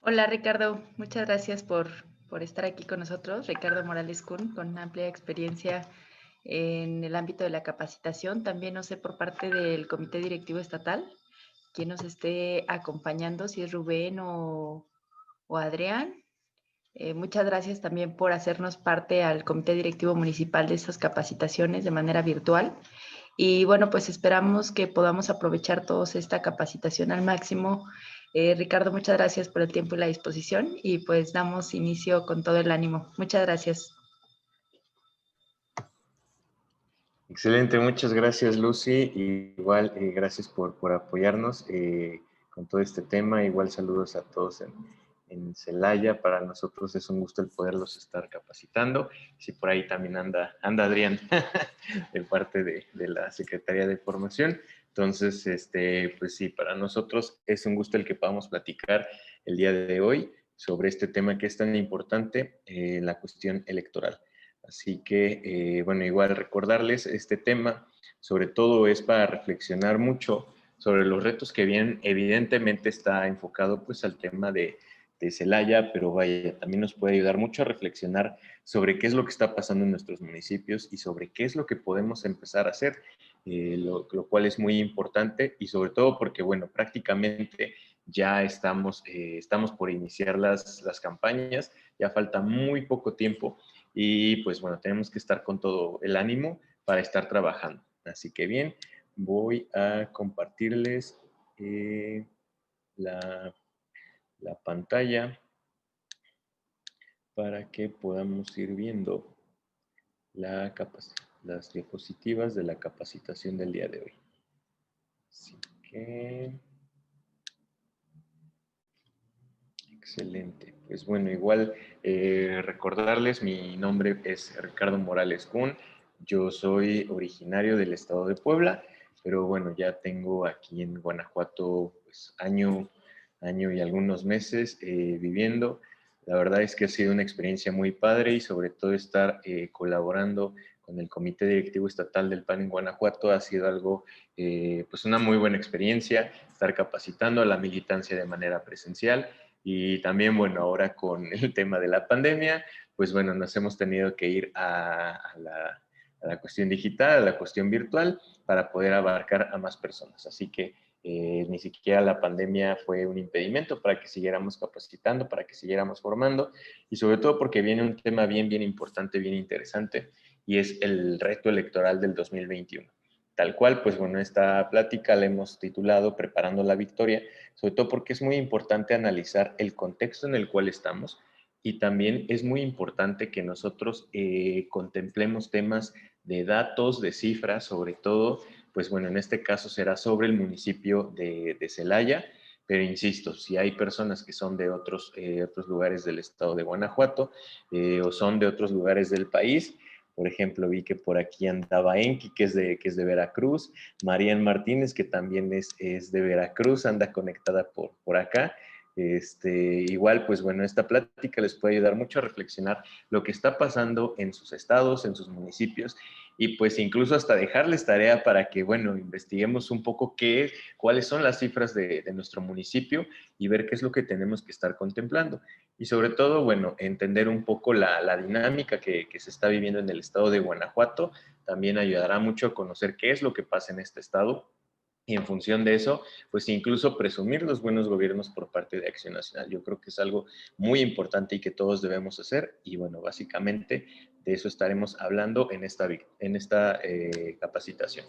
Hola Ricardo, muchas gracias por estar aquí con nosotros. Ricardo Morales Kun, con amplia experiencia en el ámbito de la capacitación. También no sé por parte del Comité Directivo Estatal quién nos esté acompañando, si es Rubén o Adrián. Muchas gracias también por hacernos parte al Comité Directivo Municipal de estas capacitaciones de manera virtual. Y bueno, pues esperamos que podamos aprovechar todos esta capacitación al máximo. Ricardo, muchas gracias por el tiempo y la disposición y pues damos inicio con todo el ánimo. Muchas gracias. Excelente, muchas gracias Lucy. Igual gracias por apoyarnos con todo este tema. Igual saludos a todos en Celaya. Para nosotros es un gusto el poderlos estar capacitando. Sí, por ahí también anda Adrián de parte de la Secretaría de Formación. Entonces, pues sí, para nosotros es un gusto el que podamos platicar el día de hoy sobre este tema que es tan importante, la cuestión electoral. Así que, bueno, igual recordarles este tema, sobre todo es para reflexionar mucho sobre los retos que vienen. Evidentemente está enfocado pues al tema de Celaya, pero vaya, también nos puede ayudar mucho a reflexionar sobre qué es lo que está pasando en nuestros municipios y sobre qué es lo que podemos empezar a hacer, lo cual es muy importante y sobre todo porque, bueno, prácticamente ya estamos por iniciar las campañas, ya falta muy poco tiempo y pues bueno, tenemos que estar con todo el ánimo para estar trabajando. Así que bien, voy a compartirles la, la pantalla para que podamos ir viendo las diapositivas de la capacitación del día de hoy. Así que, excelente. Pues bueno, igual recordarles, mi nombre es Ricardo Morales Kun. Yo soy originario del estado de Puebla, pero bueno, ya tengo aquí en Guanajuato pues año y algunos meses viviendo. La verdad es que ha sido una experiencia muy padre y sobre todo estar colaborando con el Comité Directivo Estatal del PAN en Guanajuato ha sido algo, pues una muy buena experiencia, estar capacitando a la militancia de manera presencial y también, bueno, ahora con el tema de la pandemia, pues bueno, nos hemos tenido que ir a la cuestión digital, a la cuestión virtual, para poder abarcar a más personas. Así que ni siquiera la pandemia fue un impedimento para que siguiéramos capacitando, para que siguiéramos formando, y sobre todo porque viene un tema bien importante, bien interesante, y es el reto electoral del 2021. Tal cual, pues bueno, esta plática la hemos titulado Preparando la Victoria, sobre todo porque es muy importante analizar el contexto en el cual estamos y también es muy importante que nosotros contemplemos temas de datos, de cifras, sobre todo, pues bueno, en este caso será sobre el municipio de Celaya, pero insisto, si hay personas que son de otros lugares del estado de Guanajuato o son de otros lugares del país, por ejemplo, vi que por aquí andaba Enki, que es de Veracruz, Marian Martínez, que también es de Veracruz, anda conectada por acá. Igual, pues bueno, esta plática les puede ayudar mucho a reflexionar lo que está pasando en sus estados, en sus municipios, y pues incluso hasta dejarles tarea para que, bueno, investiguemos un poco cuáles son las cifras de nuestro municipio y ver qué es lo que tenemos que estar contemplando. Y sobre todo, bueno, entender un poco la dinámica que se está viviendo en el estado de Guanajuato también ayudará mucho a conocer qué es lo que pasa en este estado y en función de eso, pues incluso presumir los buenos gobiernos por parte de Acción Nacional. Yo creo que es algo muy importante y que todos debemos hacer y bueno, básicamente de eso estaremos hablando en esta capacitación.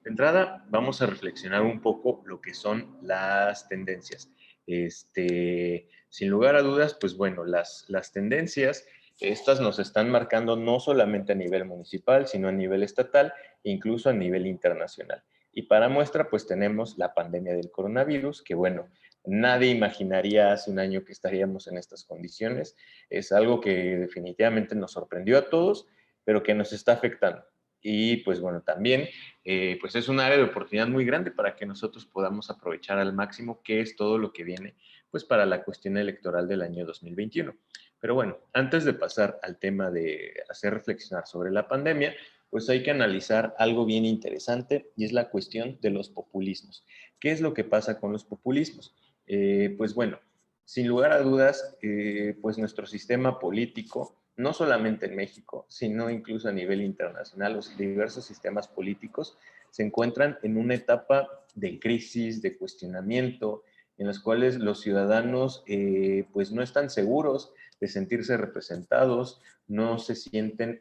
De entrada, vamos a reflexionar un poco lo que son las tendencias. Sin lugar a dudas, pues bueno, las tendencias, estas nos están marcando no solamente a nivel municipal, sino a nivel estatal e incluso a nivel internacional. Y para muestra, pues tenemos la pandemia del coronavirus, que bueno, nadie imaginaría hace un año que estaríamos en estas condiciones. Es algo que definitivamente nos sorprendió a todos, pero que nos está afectando. Y pues bueno, también pues es un área de oportunidad muy grande para que nosotros podamos aprovechar al máximo qué es todo lo que viene pues para la cuestión electoral del año 2021. Pero bueno, antes de pasar al tema de hacer reflexionar sobre la pandemia, pues hay que analizar algo bien interesante y es la cuestión de los populismos. ¿Qué es lo que pasa con los populismos? Pues bueno, Sin lugar a dudas, pues nuestro sistema político, no solamente en México, sino incluso a nivel internacional, los diversos sistemas políticos se encuentran en una etapa de crisis, de cuestionamiento, en las cuales los ciudadanos pues no están seguros de sentirse representados, no se sienten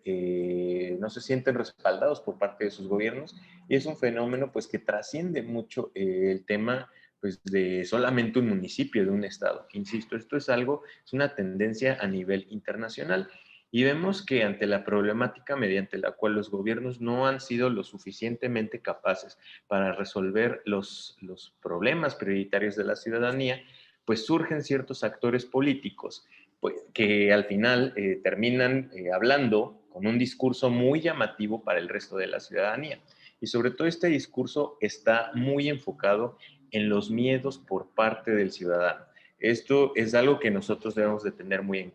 respaldados por parte de sus gobiernos, y es un fenómeno pues que trasciende mucho el tema pues de solamente un municipio, de un estado. Insisto, esto es algo, es una tendencia a nivel internacional. Y vemos que ante la problemática mediante la cual los gobiernos no han sido lo suficientemente capaces para resolver los problemas prioritarios de la ciudadanía, pues surgen ciertos actores políticos pues, que al final terminan hablando con un discurso muy llamativo para el resto de la ciudadanía. Y sobre todo este discurso está muy enfocado en los miedos por parte del ciudadano. Esto es algo que nosotros debemos de tener muy en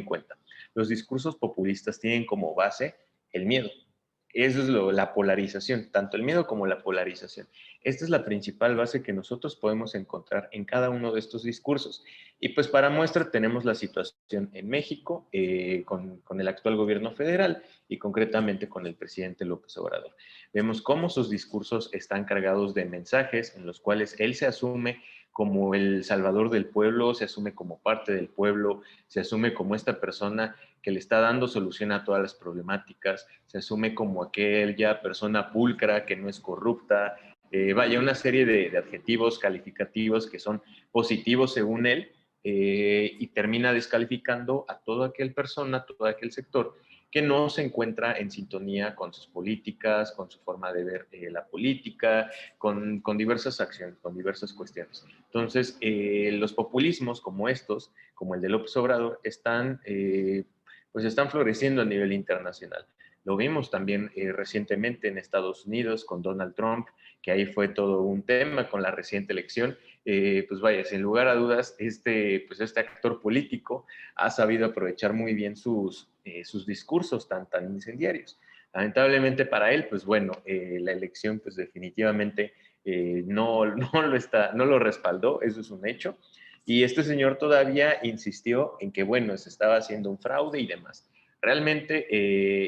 cuenta. Los discursos populistas tienen como base el miedo. Eso es la polarización, tanto el miedo como la polarización. Esta es la principal base que nosotros podemos encontrar en cada uno de estos discursos. Y pues para muestra tenemos la situación en México con el actual gobierno federal y concretamente con el presidente López Obrador. Vemos cómo sus discursos están cargados de mensajes en los cuales él se asume como el salvador del pueblo, se asume como parte del pueblo, se asume como esta persona que le está dando solución a todas las problemáticas, se asume como aquella persona pulcra que no es corrupta, vaya, una serie de adjetivos calificativos que son positivos según él, y termina descalificando a toda aquella persona, a todo aquel sector que no se encuentra en sintonía con sus políticas, con su forma de ver la política, con diversas acciones, con diversas cuestiones. Entonces, los populismos como estos, como el de López Obrador, pues están floreciendo a nivel internacional. Lo vimos también recientemente en Estados Unidos con Donald Trump, que ahí fue todo un tema con la reciente elección. Pues vaya, sin lugar a dudas, pues este actor político ha sabido aprovechar muy bien sus discursos tan incendiarios. Lamentablemente para él, pues bueno, la elección pues definitivamente no lo respaldó, eso es un hecho. Y este señor todavía insistió en que, bueno, se estaba haciendo un fraude y demás. Realmente,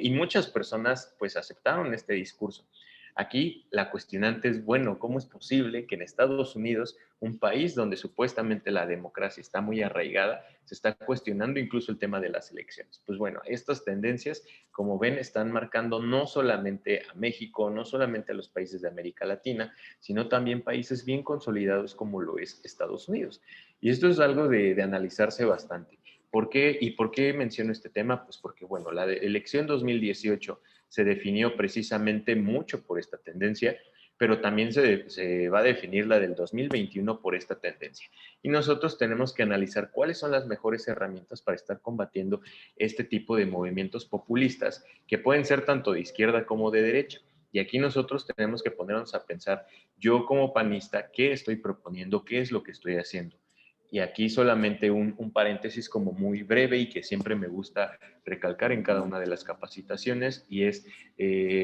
y muchas personas pues aceptaron este discurso. Aquí la cuestionante es, bueno, ¿cómo es posible que en Estados Unidos, un país donde supuestamente la democracia está muy arraigada, se está cuestionando incluso el tema de las elecciones? Pues bueno, estas tendencias, como ven, están marcando no solamente a México, no solamente a los países de América Latina, sino también países bien consolidados como lo es Estados Unidos. Y esto es algo de analizarse bastante. ¿Por qué? ¿Y por qué menciono este tema? Pues porque, bueno, la elección 2018 se definió precisamente mucho por esta tendencia, pero también se va a definir la del 2021 por esta tendencia. Y nosotros tenemos que analizar cuáles son las mejores herramientas para estar combatiendo este tipo de movimientos populistas que pueden ser tanto de izquierda como de derecha. Y aquí nosotros tenemos que ponernos a pensar, yo como panista, ¿qué estoy proponiendo? ¿Qué es lo que estoy haciendo? Y aquí solamente un paréntesis como muy breve y que siempre me gusta recalcar en cada una de las capacitaciones y es,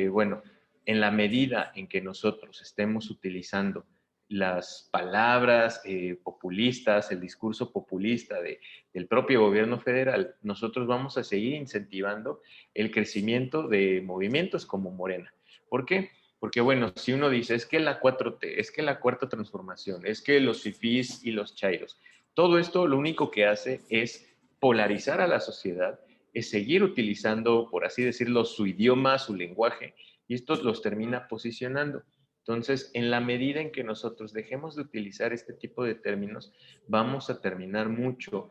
bueno, en la medida en que nosotros estemos utilizando las palabras populistas, el discurso populista del propio gobierno federal, nosotros vamos a seguir incentivando el crecimiento de movimientos como Morena. ¿Por qué? Porque bueno, si uno dice, es que la 4T, es que la cuarta transformación, es que los fifís y los chairos, todo esto lo único que hace es polarizar a la sociedad, es seguir utilizando, por así decirlo, su idioma, su lenguaje, y esto los termina posicionando. Entonces, en la medida en que nosotros dejemos de utilizar este tipo de términos, vamos a terminar mucho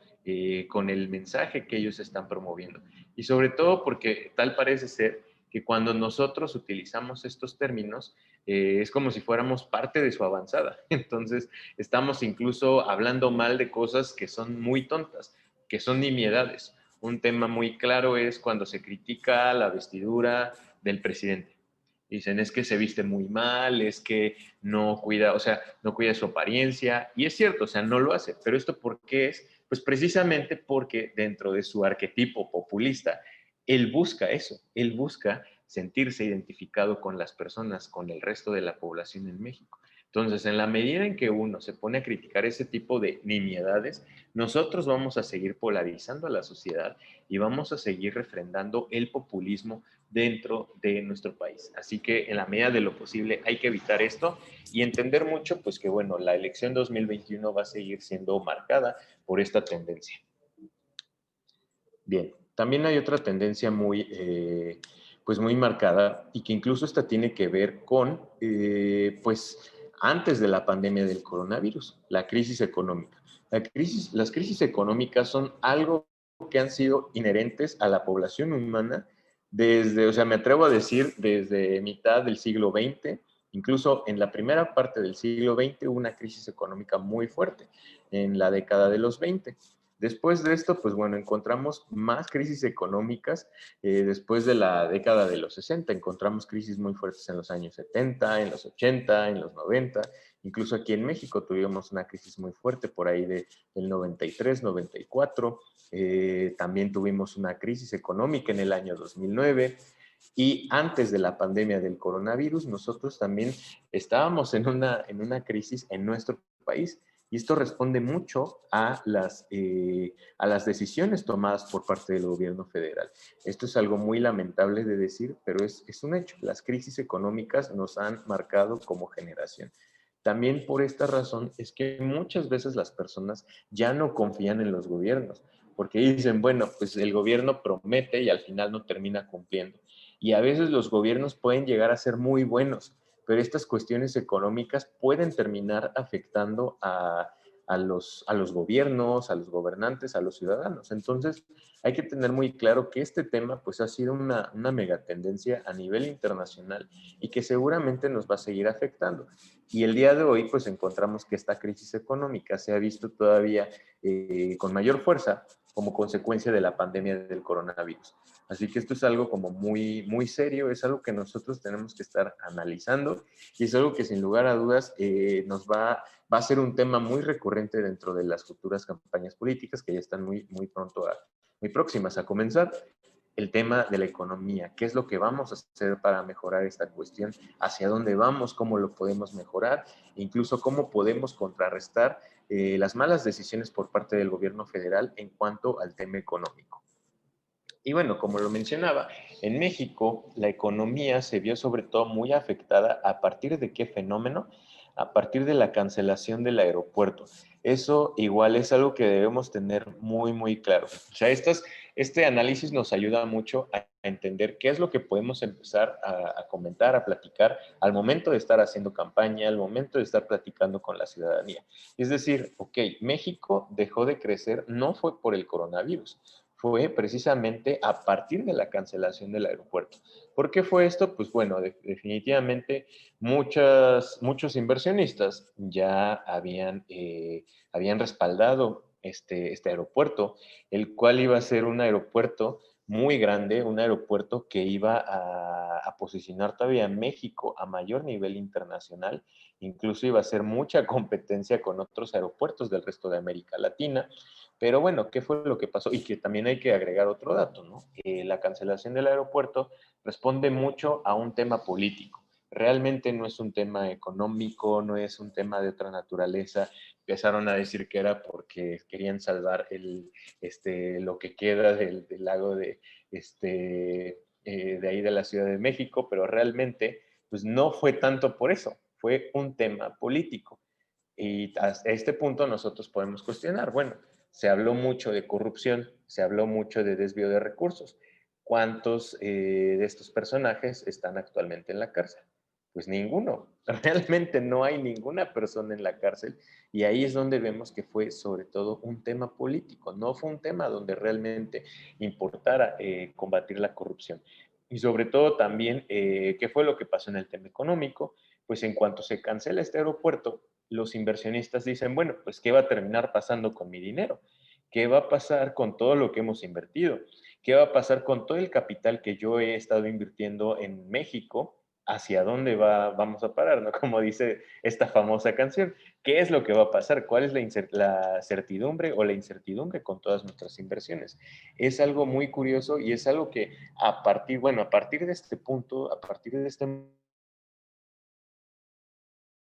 con el mensaje que ellos están promoviendo. Y sobre todo porque tal parece ser que cuando nosotros utilizamos estos términos, es como si fuéramos parte de su avanzada. Entonces, estamos incluso hablando mal de cosas que son muy tontas, que son nimiedades. Un tema muy claro es cuando se critica la vestidura del presidente. Dicen, es que se viste muy mal, es que no cuida, o sea, no cuida su apariencia. Y es cierto, o sea, no lo hace. Pero ¿esto por qué es? Pues precisamente porque dentro de su arquetipo populista, él busca eso, él busca sentirse identificado con las personas, con el resto de la población en México. Entonces, en la medida en que uno se pone a criticar ese tipo de nimiedades, nosotros vamos a seguir polarizando a la sociedad y vamos a seguir refrendando el populismo dentro de nuestro país. Así que en la medida de lo posible hay que evitar esto y entender mucho, pues que bueno, la elección 2021 va a seguir siendo marcada por esta tendencia. Bien, también hay otra tendencia pues muy marcada y que incluso esta tiene que ver con, pues, antes de la pandemia del coronavirus, la crisis económica. Las crisis económicas son algo que han sido inherentes a la población humana desde, o sea, me atrevo a decir, desde mitad del siglo XX, incluso en la primera parte del siglo XX hubo una crisis económica muy fuerte, en la década de los 20. Después de esto, pues bueno, encontramos más crisis económicas. Después de la década de los 60, encontramos crisis muy fuertes en los años 70, en los 80, en los 90. Incluso aquí en México tuvimos una crisis muy fuerte por ahí del 93, 94. También tuvimos una crisis económica en el año 2009. Y antes de la pandemia del coronavirus, nosotros también estábamos en una crisis en nuestro país. Y esto responde mucho a las decisiones tomadas por parte del gobierno federal. Esto es algo muy lamentable de decir, pero es un hecho. Las crisis económicas nos han marcado como generación. También por esta razón es que muchas veces las personas ya no confían en los gobiernos, porque dicen, bueno, pues el gobierno promete y al final no termina cumpliendo. Y a veces los gobiernos pueden llegar a ser muy buenos, pero estas cuestiones económicas pueden terminar afectando a los gobiernos, a los gobernantes, a los ciudadanos. Entonces, hay que tener muy claro que este tema pues ha sido una mega tendencia a nivel internacional y que seguramente nos va a seguir afectando. Y el día de hoy pues encontramos que esta crisis económica se ha visto todavía con mayor fuerza como consecuencia de la pandemia del coronavirus. Así que esto es algo como muy, muy serio, es algo que nosotros tenemos que estar analizando y es algo que sin lugar a dudas va a ser un tema muy recurrente dentro de las futuras campañas políticas que ya están muy próximas a comenzar. El tema de la economía, qué es lo que vamos a hacer para mejorar esta cuestión, hacia dónde vamos, cómo lo podemos mejorar, incluso cómo podemos contrarrestar las malas decisiones por parte del gobierno federal en cuanto al tema económico. Y bueno, como lo mencionaba, en México la economía se vio sobre todo muy afectada a partir de qué fenómeno, a partir de la cancelación del aeropuerto. Eso igual es algo que debemos tener muy, muy claro. O sea, este análisis nos ayuda mucho a entender qué es lo que podemos empezar a comentar, a platicar al momento de estar haciendo campaña, al momento de estar platicando con la ciudadanía. Es decir, ok, México dejó de crecer, no fue por el coronavirus, fue precisamente a partir de la cancelación del aeropuerto. ¿Por qué fue esto? Pues bueno, definitivamente muchos inversionistas ya habían respaldado este aeropuerto, el cual iba a ser un aeropuerto muy grande, un aeropuerto que iba a posicionar todavía a México a mayor nivel internacional, incluso iba a ser mucha competencia con otros aeropuertos del resto de América Latina. Pero bueno, ¿qué fue lo que pasó? Y que también hay que agregar otro dato, ¿no? La cancelación del aeropuerto responde mucho a un tema político. Realmente no es un tema económico, no es un tema de otra naturaleza. Empezaron a decir que era porque querían salvar lo que queda del lago de ahí de la Ciudad de México, pero realmente pues no fue tanto por eso, fue un tema político. Y a este punto nosotros podemos cuestionar, bueno, se habló mucho de corrupción, se habló mucho de desvío de recursos. ¿Cuántos de estos personajes están actualmente en la cárcel? Pues ninguno. Realmente no hay ninguna persona en la cárcel y ahí es donde vemos que fue sobre todo un tema político, no fue un tema donde realmente importara combatir la corrupción. Y sobre todo también, ¿qué fue lo que pasó en el tema económico? Pues en cuanto se cancela este aeropuerto, los inversionistas dicen, bueno, pues ¿qué va a terminar pasando con mi dinero? ¿Qué va a pasar con todo lo que hemos invertido? ¿Qué va a pasar con todo el capital que yo he estado invirtiendo en México? ¿Hacia dónde vamos a parar? ¿No? Como dice esta famosa canción. ¿Qué es lo que va a pasar? ¿Cuál es la certidumbre o la incertidumbre con todas nuestras inversiones? Es algo muy curioso y es algo que a partir de este punto, a partir de este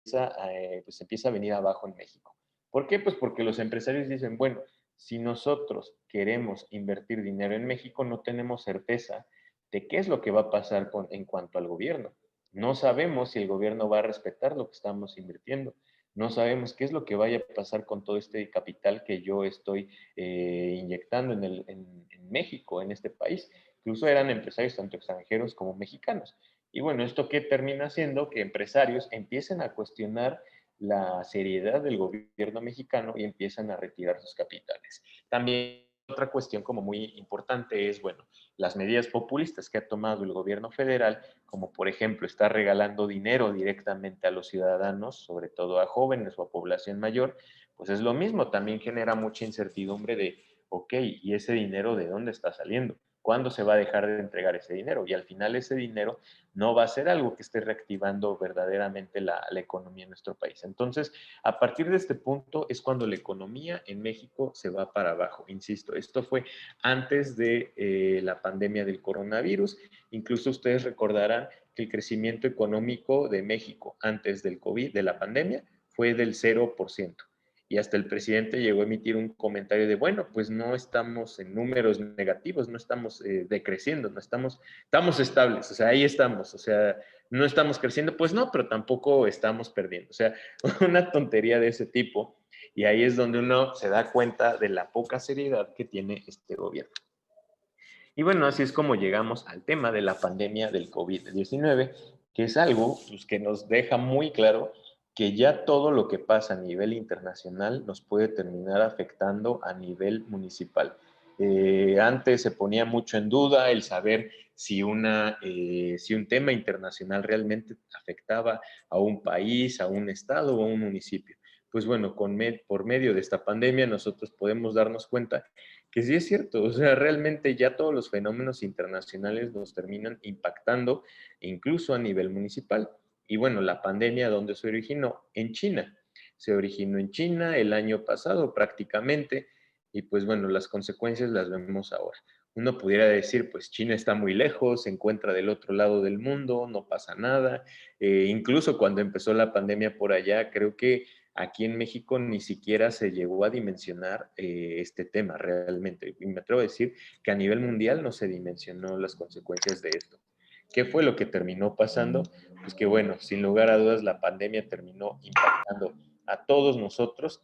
pues empieza a venir abajo en México. ¿Por qué? Pues porque los empresarios dicen, bueno, si nosotros queremos invertir dinero en México, no tenemos certeza de qué es lo que va a pasar en cuanto al gobierno. No sabemos si el gobierno va a respetar lo que estamos invirtiendo. No sabemos qué es lo que vaya a pasar con todo este capital que yo estoy inyectando en México, en este país. Incluso eran empresarios tanto extranjeros como mexicanos. Y bueno, ¿esto qué termina haciendo? Que empresarios empiecen a cuestionar la seriedad del gobierno mexicano y empiezan a retirar sus capitales. También otra cuestión como muy importante es, bueno, las medidas populistas que ha tomado el gobierno federal, como por ejemplo estar regalando dinero directamente a los ciudadanos, sobre todo a jóvenes o a población mayor, pues es lo mismo, también genera mucha incertidumbre de, ok, ¿y ese dinero de dónde está saliendo? ¿Cuándo se va a dejar de entregar ese dinero? Y al final ese dinero no va a ser algo que esté reactivando verdaderamente la economía en nuestro país. Entonces, a partir de este punto es cuando la economía en México se va para abajo. Insisto, esto fue antes de la pandemia del coronavirus. Incluso ustedes recordarán que el crecimiento económico de México antes del COVID, de la pandemia, fue del 0%. Y hasta el presidente llegó a emitir un comentario de, bueno, pues no estamos en números negativos, no estamos decreciendo, no estamos estables, o sea, ahí estamos, o sea, no estamos creciendo, pues no, pero tampoco estamos perdiendo, o sea, una tontería de ese tipo, y ahí es donde uno se da cuenta de la poca seriedad que tiene este gobierno. Y bueno, así es como llegamos al tema de la pandemia del COVID-19, que es algo pues, que nos deja muy claro que ya todo lo que pasa a nivel internacional nos puede terminar afectando a nivel municipal. Antes se ponía mucho en duda el saber si un tema internacional realmente afectaba a un país, a un estado o a un municipio. Pues bueno, por medio de esta pandemia nosotros podemos darnos cuenta que sí es cierto, o sea, realmente ya todos los fenómenos internacionales nos terminan impactando, incluso a nivel municipal. Y bueno, la pandemia, ¿dónde se originó? En China. Se originó en China el año pasado prácticamente, y pues bueno, las consecuencias las vemos ahora. Uno pudiera decir, pues China está muy lejos, se encuentra del otro lado del mundo, no pasa nada. Incluso cuando empezó la pandemia por allá, creo que aquí en México ni siquiera se llegó a dimensionar este tema realmente. Y me atrevo a decir que a nivel mundial no se dimensionó las consecuencias de esto. ¿Qué fue lo que terminó pasando? Pues que bueno, sin lugar a dudas la pandemia terminó impactando a todos nosotros.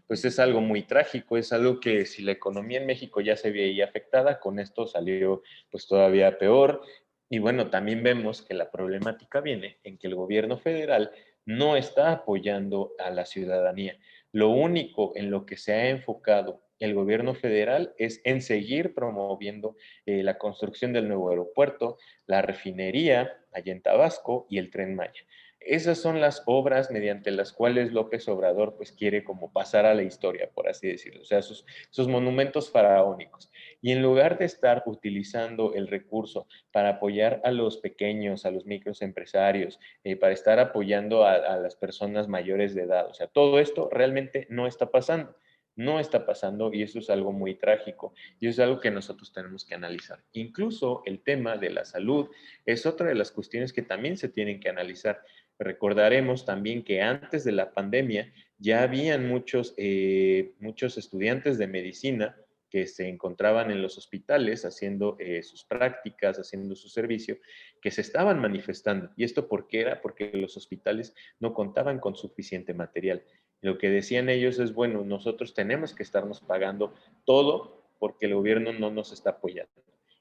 Pues es algo muy trágico, es algo que si la economía en México ya se veía afectada, con esto salió pues todavía peor. Y bueno, también vemos que la problemática viene en que el gobierno federal no está apoyando a la ciudadanía. Lo único en lo que se ha enfocado el gobierno federal es en seguir promoviendo la construcción del nuevo aeropuerto, la refinería allá en Tabasco y el Tren Maya. Esas son las obras mediante las cuales López Obrador pues quiere como pasar a la historia, por así decirlo, o sea, sus monumentos faraónicos. Y en lugar de estar utilizando el recurso para apoyar a los pequeños, a los microempresarios, para estar apoyando a las personas mayores de edad. O sea, todo esto realmente no está pasando. No está pasando y eso es algo muy trágico y eso es algo que nosotros tenemos que analizar. Incluso el tema de la salud es otra de las cuestiones que también se tienen que analizar. Recordaremos también que antes de la pandemia ya habían muchos estudiantes de medicina que se encontraban en los hospitales haciendo sus prácticas, haciendo su servicio, que se estaban manifestando. ¿Y esto por qué era? Porque los hospitales no contaban con suficiente material. Lo que decían ellos es, bueno, nosotros tenemos que estarnos pagando todo porque el gobierno no nos está apoyando.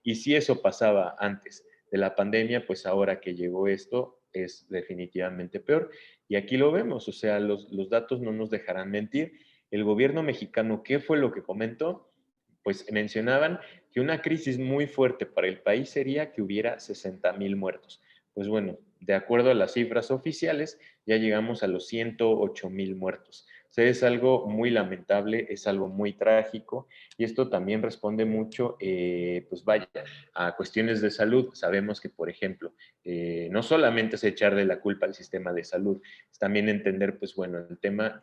Y si eso pasaba antes de la pandemia, pues ahora que llegó esto es definitivamente peor. Y aquí lo vemos, o sea, los datos no nos dejarán mentir. El gobierno mexicano, ¿qué fue lo que comentó? Pues mencionaban que una crisis muy fuerte para el país sería que hubiera 60,000 muertos. Pues bueno, de acuerdo a las cifras oficiales, ya llegamos a los 108,000 muertos. O sea, es algo muy lamentable, es algo muy trágico y esto también responde mucho, pues vaya, a cuestiones de salud. Sabemos que, por ejemplo, no solamente es echarle la culpa al sistema de salud, es también entender, pues bueno, el tema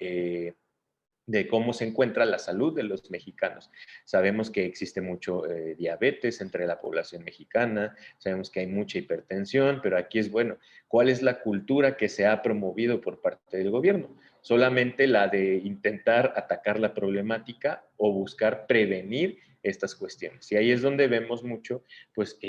de cómo se encuentra la salud de los mexicanos. Sabemos que existe mucho diabetes entre la población mexicana, sabemos que hay mucha hipertensión, pero aquí es bueno, ¿cuál es la cultura que se ha promovido por parte del gobierno? Solamente la de intentar atacar la problemática o buscar prevenir estas cuestiones. Y ahí es donde vemos mucho, pues,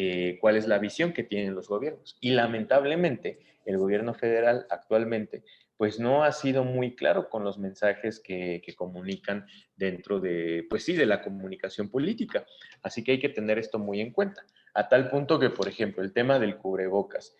cuál es la visión que tienen los gobiernos. Y lamentablemente, el gobierno federal actualmente pues no ha sido muy claro con los mensajes que comunican dentro de, pues sí, de la comunicación política. Así que hay que tener esto muy en cuenta. A tal punto que, por ejemplo, el tema del cubrebocas.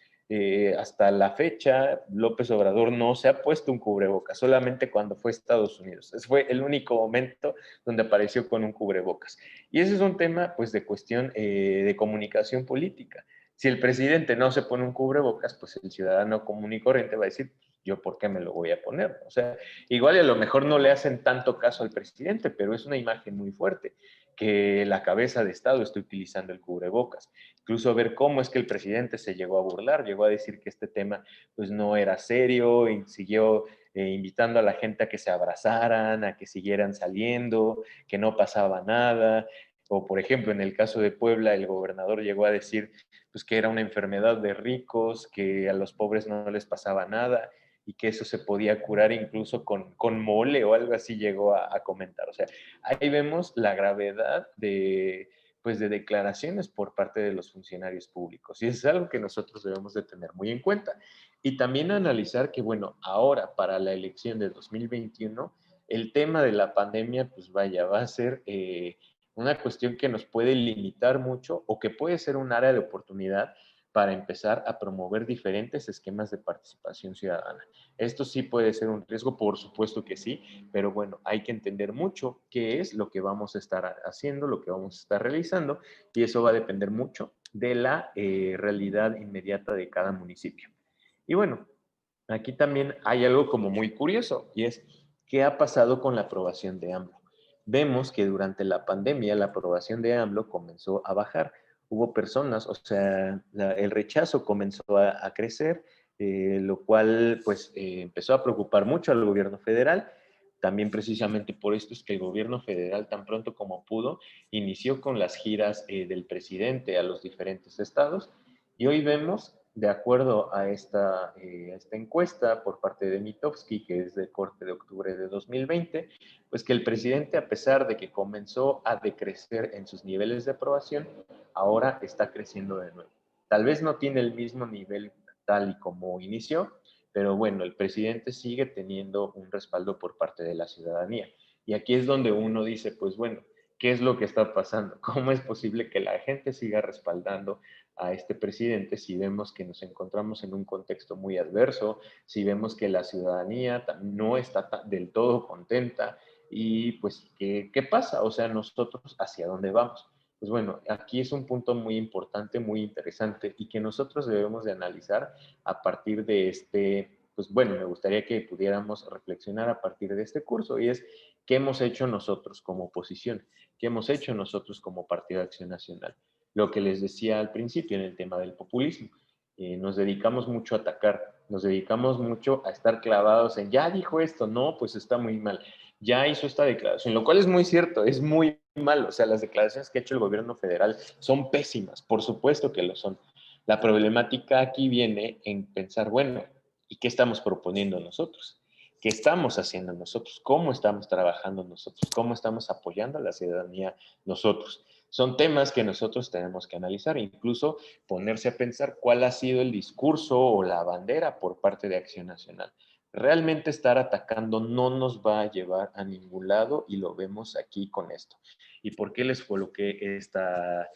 Hasta la fecha, López Obrador no se ha puesto un cubrebocas, solamente cuando fue a Estados Unidos. Ese fue el único momento donde apareció con un cubrebocas. Y ese es un tema, pues, de cuestión de comunicación política. Si el presidente no se pone un cubrebocas, pues el ciudadano común y corriente va a decir, yo por qué me lo voy a poner. O sea, igual y a lo mejor no le hacen tanto caso al presidente, pero es una imagen muy fuerte que la cabeza de Estado esté utilizando el cubrebocas. Incluso ver cómo es que el presidente se llegó a burlar, llegó a decir que este tema pues no era serio y siguió invitando a la gente a que se abrazaran, a que siguieran saliendo, que no pasaba nada. O, por ejemplo, en el caso de Puebla, el gobernador llegó a decir pues, que era una enfermedad de ricos, que a los pobres no les pasaba nada y que eso se podía curar incluso con mole o algo así llegó a comentar. O sea, ahí vemos la gravedad de, pues, de declaraciones por parte de los funcionarios públicos. Y eso es algo que nosotros debemos de tener muy en cuenta. Y también analizar que, bueno, ahora para la elección de 2021, el tema de la pandemia, pues vaya, va a ser una cuestión que nos puede limitar mucho o que puede ser un área de oportunidad para empezar a promover diferentes esquemas de participación ciudadana. Esto sí puede ser un riesgo, por supuesto que sí, pero bueno, hay que entender mucho qué es lo que vamos a estar haciendo, lo que vamos a estar realizando, y eso va a depender mucho de la realidad inmediata de cada municipio. Y bueno, aquí también hay algo como muy curioso, y es qué ha pasado con la aprobación de AMLO. Vemos que durante la pandemia la aprobación de AMLO comenzó a bajar. Hubo personas, o sea, el rechazo comenzó a crecer, lo cual pues empezó a preocupar mucho al gobierno federal. También precisamente por esto es que el gobierno federal tan pronto como pudo inició con las giras del presidente a los diferentes estados y hoy vemos, de acuerdo a esta encuesta por parte de Mitofsky, que es de corte de octubre de 2020, pues que el presidente, a pesar de que comenzó a decrecer en sus niveles de aprobación, ahora está creciendo de nuevo. Tal vez no tiene el mismo nivel tal y como inició, pero bueno, el presidente sigue teniendo un respaldo por parte de la ciudadanía. Y aquí es donde uno dice, pues bueno, ¿qué es lo que está pasando? ¿Cómo es posible que la gente siga respaldando a este presidente si vemos que nos encontramos en un contexto muy adverso, si vemos que la ciudadanía no está del todo contenta y pues, ¿qué pasa? O sea, nosotros, ¿hacia dónde vamos? Pues bueno, aquí es un punto muy importante, muy interesante y que nosotros debemos de analizar a partir de este, pues bueno, me gustaría que pudiéramos reflexionar a partir de este curso y es qué hemos hecho nosotros como oposición, qué hemos hecho nosotros como Partido de Acción Nacional. Lo que les decía al principio en el tema del populismo, nos dedicamos mucho a atacar, nos dedicamos mucho a estar clavados en, ya dijo esto, no, pues está muy mal, ya hizo esta declaración, lo cual es muy cierto, es muy mal, o sea, las declaraciones que ha hecho el gobierno federal son pésimas, por supuesto que lo son. La problemática aquí viene en pensar, bueno, ¿y qué estamos proponiendo nosotros? ¿Qué estamos haciendo nosotros? ¿Cómo estamos trabajando nosotros? ¿Cómo estamos apoyando a la ciudadanía nosotros? Son temas que nosotros tenemos que analizar, incluso ponerse a pensar cuál ha sido el discurso o la bandera por parte de Acción Nacional. Realmente estar atacando no nos va a llevar a ningún lado y lo vemos aquí con esto. ¿Y por qué les coloqué esta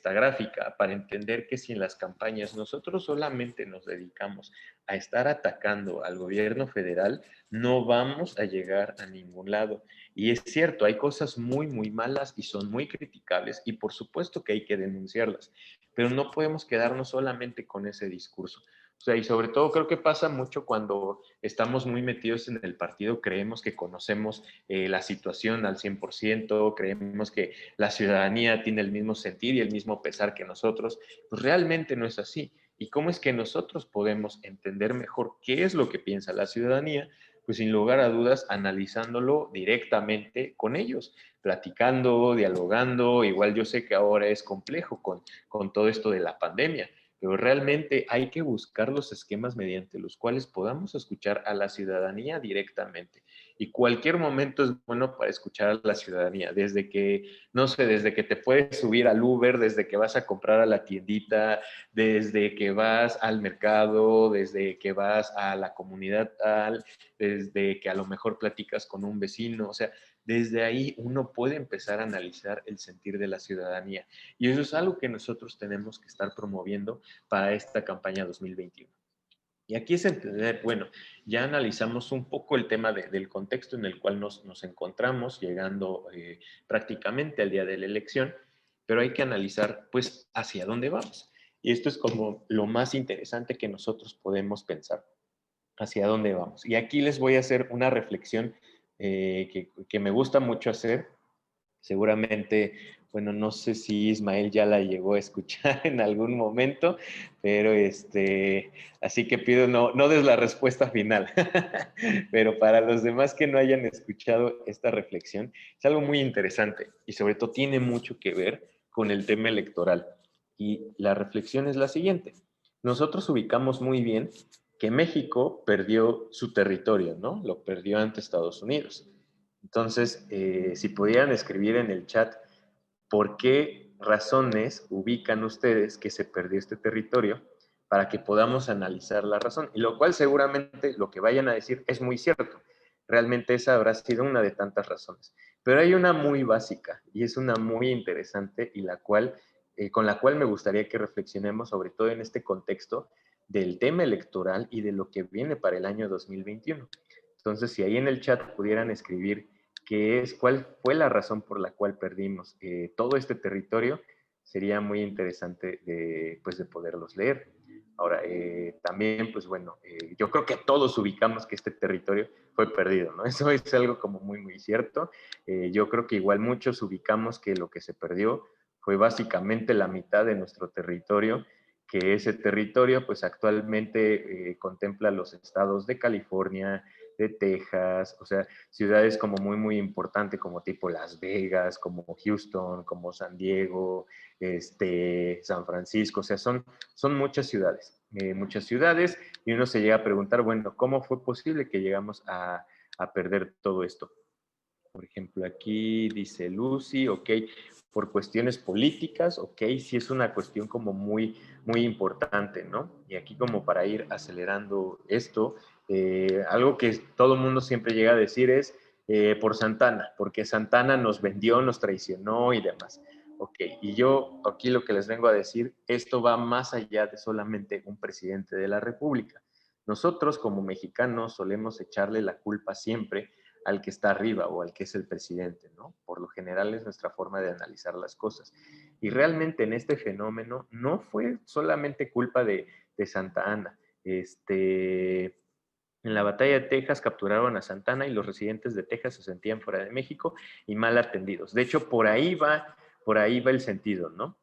gráfica? Para entender que si en las campañas nosotros solamente nos dedicamos a estar atacando al gobierno federal, no vamos a llegar a ningún lado. Y es cierto, hay cosas muy, muy malas y son muy criticables y por supuesto que hay que denunciarlas, pero no podemos quedarnos solamente con ese discurso. O sea, y sobre todo creo que pasa mucho cuando estamos muy metidos en el partido, creemos que conocemos la situación al 100%, creemos que la ciudadanía tiene el mismo sentir y el mismo pesar que nosotros, pues realmente no es así. ¿Y cómo es que nosotros podemos entender mejor qué es lo que piensa la ciudadanía? Pues sin lugar a dudas, analizándolo directamente con ellos, platicando, dialogando. Igual yo sé que ahora es complejo con todo esto de la pandemia, pero realmente hay que buscar los esquemas mediante los cuales podamos escuchar a la ciudadanía directamente. Y cualquier momento es bueno para escuchar a la ciudadanía, desde que, no sé, desde que te puedes subir al Uber, desde que vas a comprar a la tiendita, desde que vas al mercado, desde que vas a la comunidad tal, desde que a lo mejor platicas con un vecino, o sea, desde ahí uno puede empezar a analizar el sentir de la ciudadanía. Y eso es algo que nosotros tenemos que estar promoviendo para esta campaña 2021. Y aquí es entender, bueno, ya analizamos un poco el tema del contexto en el cual nos encontramos, llegando prácticamente al día de la elección, pero hay que analizar, pues, hacia dónde vamos. Y esto es como lo más interesante que nosotros podemos pensar, hacia dónde vamos. Y aquí les voy a hacer una reflexión que me gusta mucho hacer. Seguramente, bueno, no sé si Ismael ya la llegó a escuchar en algún momento, pero así que pido no des la respuesta final. Pero para los demás que no hayan escuchado esta reflexión, es algo muy interesante y sobre todo tiene mucho que ver con el tema electoral. Y la reflexión es la siguiente. Nosotros ubicamos muy bien que México perdió su territorio, ¿no? Lo perdió ante Estados Unidos. Entonces, si pudieran escribir en el chat por qué razones ubican ustedes que se perdió este territorio para que podamos analizar la razón. Y lo cual seguramente lo que vayan a decir es muy cierto. Realmente esa habrá sido una de tantas razones. Pero hay una muy básica y es una muy interesante y con la cual me gustaría que reflexionemos, sobre todo en este contexto del tema electoral y de lo que viene para el año 2021. Entonces, si ahí en el chat pudieran escribir cuál fue la razón por la cual perdimos todo este territorio, sería muy interesante pues, de poderlos leer. Ahora, también, pues bueno, yo creo que todos ubicamos que este territorio fue perdido, ¿no? Eso es algo como muy, muy cierto. Yo creo que igual muchos ubicamos que lo que se perdió fue básicamente la mitad de nuestro territorio, que ese territorio, pues actualmente contempla los estados de California, de Texas, o sea, ciudades como muy, muy importantes, como tipo Las Vegas, como Houston, como San Diego, San Francisco, o sea, son muchas ciudades, y uno se llega a preguntar, bueno, ¿cómo fue posible que llegamos a perder todo esto? Por ejemplo, aquí dice Lucy, ok, por cuestiones políticas, ok, sí es una cuestión como muy, muy importante, ¿no? Y aquí como para ir acelerando esto, algo que todo el mundo siempre llega a decir es por Santana, porque Santana nos vendió, nos traicionó y demás. Ok, y yo aquí lo que les vengo a decir, esto va más allá de solamente un presidente de la República. Nosotros como mexicanos solemos echarle la culpa siempre al que está arriba o al que es el presidente, ¿no? Por lo general es nuestra forma de analizar las cosas. Y realmente en este fenómeno no fue solamente culpa de Santa Ana. En la batalla de Texas capturaron a Santana y los residentes de Texas se sentían fuera de México y mal atendidos. De hecho, por ahí va el sentido, ¿no?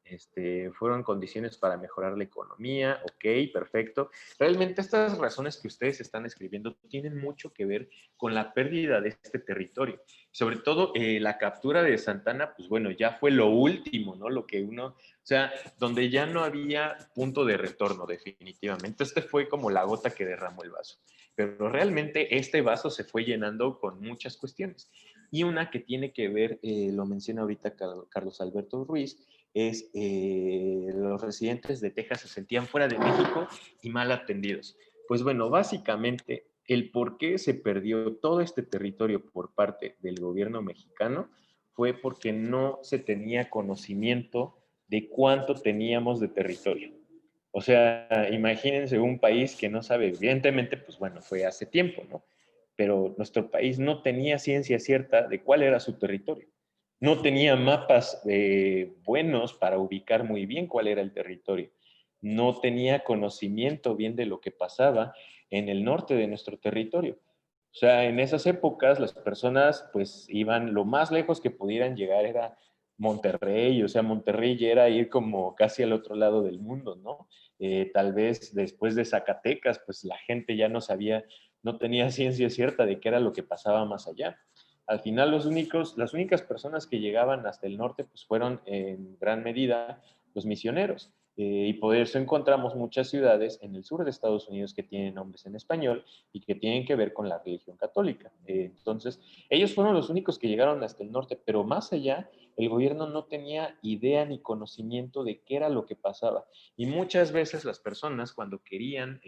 Fueron condiciones para mejorar la economía, ok, perfecto. Realmente estas razones que ustedes están escribiendo tienen mucho que ver con la pérdida de este territorio. Sobre todo la captura de Santana, pues bueno, ya fue lo último, ¿no? Lo que uno, o sea, donde ya no había punto de retorno definitivamente. Fue como la gota que derramó el vaso. Pero realmente este vaso se fue llenando con muchas cuestiones. Y una que tiene que ver, lo menciona ahorita Carlos Alberto Ruiz, es los residentes de Texas se sentían fuera de México y mal atendidos. Pues bueno, básicamente el por qué se perdió todo este territorio por parte del gobierno mexicano fue porque no se tenía conocimiento de cuánto teníamos de territorio. O sea, imagínense un país que no sabe, evidentemente, pues bueno, fue hace tiempo, ¿no? Pero nuestro país no tenía ciencia cierta de cuál era su territorio. No tenía mapas buenos para ubicar muy bien cuál era el territorio. No tenía conocimiento bien de lo que pasaba en el norte de nuestro territorio. O sea, en esas épocas las personas pues iban, lo más lejos que pudieran llegar era Monterrey, o sea, Monterrey ya era ir como casi al otro lado del mundo, ¿no? Tal vez después de Zacatecas, pues la gente ya no sabía no tenía ciencia cierta de qué era lo que pasaba más allá. Al final, las únicas personas que llegaban hasta el norte pues, fueron en gran medida los misioneros. Y por eso encontramos muchas ciudades en el sur de Estados Unidos que tienen nombres en español y que tienen que ver con la religión católica. Entonces, ellos fueron los únicos que llegaron hasta el norte, pero más allá, el gobierno no tenía idea ni conocimiento de qué era lo que pasaba. Y muchas veces las personas cuando querían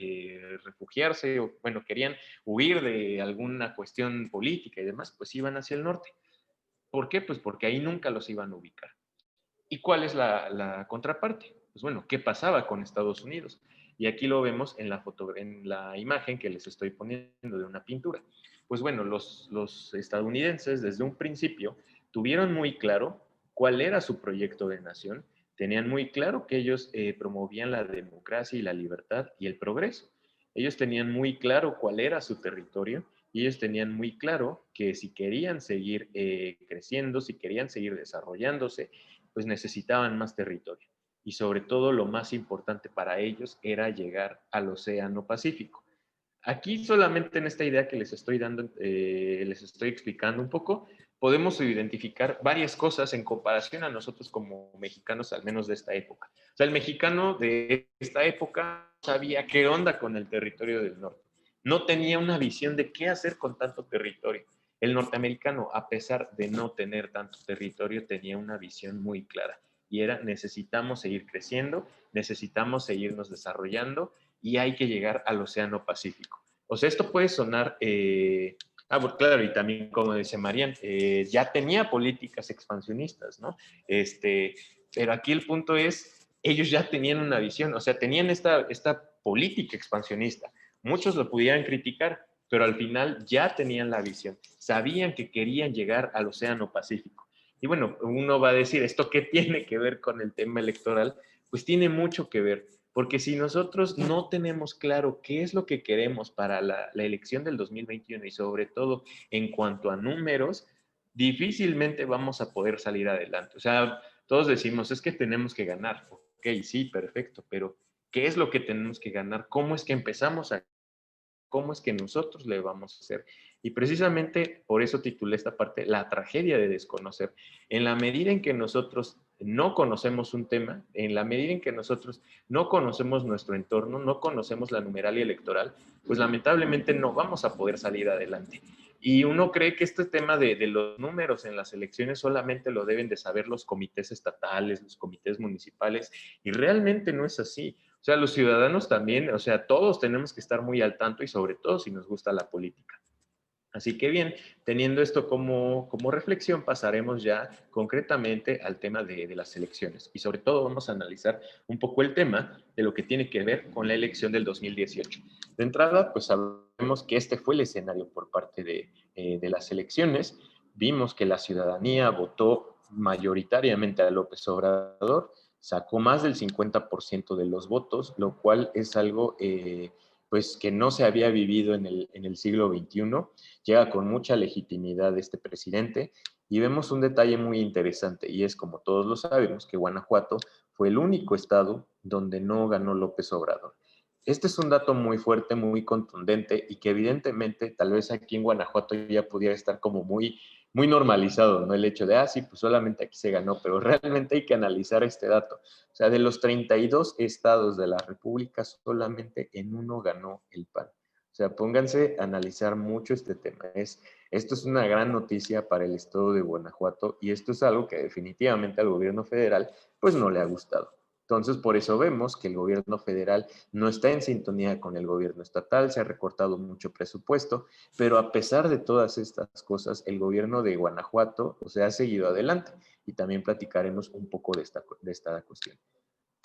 refugiarse o, bueno, querían huir de alguna cuestión política y demás, pues iban hacia el norte. ¿Por qué? Pues porque ahí nunca los iban a ubicar. ¿Y cuál es la contraparte? Pues bueno, ¿qué pasaba con Estados Unidos? Y aquí lo vemos en en la imagen que les estoy poniendo de una pintura. Pues bueno, los estadounidenses desde un principio tuvieron muy claro cuál era su proyecto de nación, tenían muy claro que ellos promovían la democracia y la libertad y el progreso. Ellos tenían muy claro cuál era su territorio y ellos tenían muy claro que si querían seguir creciendo, si querían seguir desarrollándose, pues necesitaban más territorio. Y sobre todo lo más importante para ellos era llegar al Océano Pacífico. Aquí solamente en esta idea que les estoy dando, les estoy explicando un poco, podemos identificar varias cosas en comparación a nosotros como mexicanos, al menos de esta época. O sea, el mexicano de esta época sabía qué onda con el territorio del norte. No tenía una visión de qué hacer con tanto territorio. El norteamericano, a pesar de no tener tanto territorio, tenía una visión muy clara y era necesitamos seguir creciendo, necesitamos seguirnos desarrollando y hay que llegar al Océano Pacífico. O sea, esto puede sonar, bueno, claro, y también como dice Marian, ya tenía políticas expansionistas, ¿no? Pero aquí el punto es, ellos ya tenían una visión, o sea, tenían esta política expansionista. Muchos lo pudieran criticar, pero al final ya tenían la visión, sabían que querían llegar al Océano Pacífico. Y bueno, uno va a decir, ¿esto qué tiene que ver con el tema electoral? Pues tiene mucho que ver, porque si nosotros no tenemos claro qué es lo que queremos para la elección del 2021 y sobre todo en cuanto a números, difícilmente vamos a poder salir adelante. O sea, todos decimos, es que tenemos que ganar. Ok, sí, perfecto, pero ¿qué es lo que tenemos que ganar? ¿Cómo es que empezamos a cómo es que nosotros le vamos a hacer? Y precisamente por eso titulé esta parte La tragedia de desconocer. En la medida en que nosotros no conocemos un tema, en la medida en que nosotros no conocemos nuestro entorno, no conocemos la numeralia electoral, pues lamentablemente no vamos a poder salir adelante. Y uno cree que este tema de los números en las elecciones solamente lo deben de saber los comités estatales, los comités municipales, y realmente no es así. O sea, los ciudadanos también, o sea, todos tenemos que estar muy al tanto y sobre todo si nos gusta la política. Así que bien, teniendo esto como reflexión, pasaremos ya concretamente al tema de las elecciones y sobre todo vamos a analizar un poco el tema de lo que tiene que ver con la elección del 2018. De entrada, pues sabemos que este fue el escenario por parte de las elecciones. Vimos que la ciudadanía votó mayoritariamente a López Obrador, sacó más del 50% de los votos, lo cual es algo pues que no se había vivido en el siglo XXI. Llega con mucha legitimidad este presidente y vemos un detalle muy interesante y es como todos lo sabemos que Guanajuato fue el único estado donde no ganó López Obrador. Este es un dato muy fuerte, muy contundente y que evidentemente tal vez aquí en Guanajuato ya pudiera estar como muy normalizado, ¿no? El hecho de, sí, pues solamente aquí se ganó, pero realmente hay que analizar este dato. O sea, de los 32 estados de la República, solamente en uno ganó el PAN. O sea, pónganse a analizar mucho este tema. Esto es una gran noticia para el estado de Guanajuato y esto es algo que definitivamente al gobierno federal pues no le ha gustado. Entonces, por eso vemos que el gobierno federal no está en sintonía con el gobierno estatal, se ha recortado mucho presupuesto, pero a pesar de todas estas cosas, el gobierno de Guanajuato, o sea, ha seguido adelante y también platicaremos un poco de esta cuestión.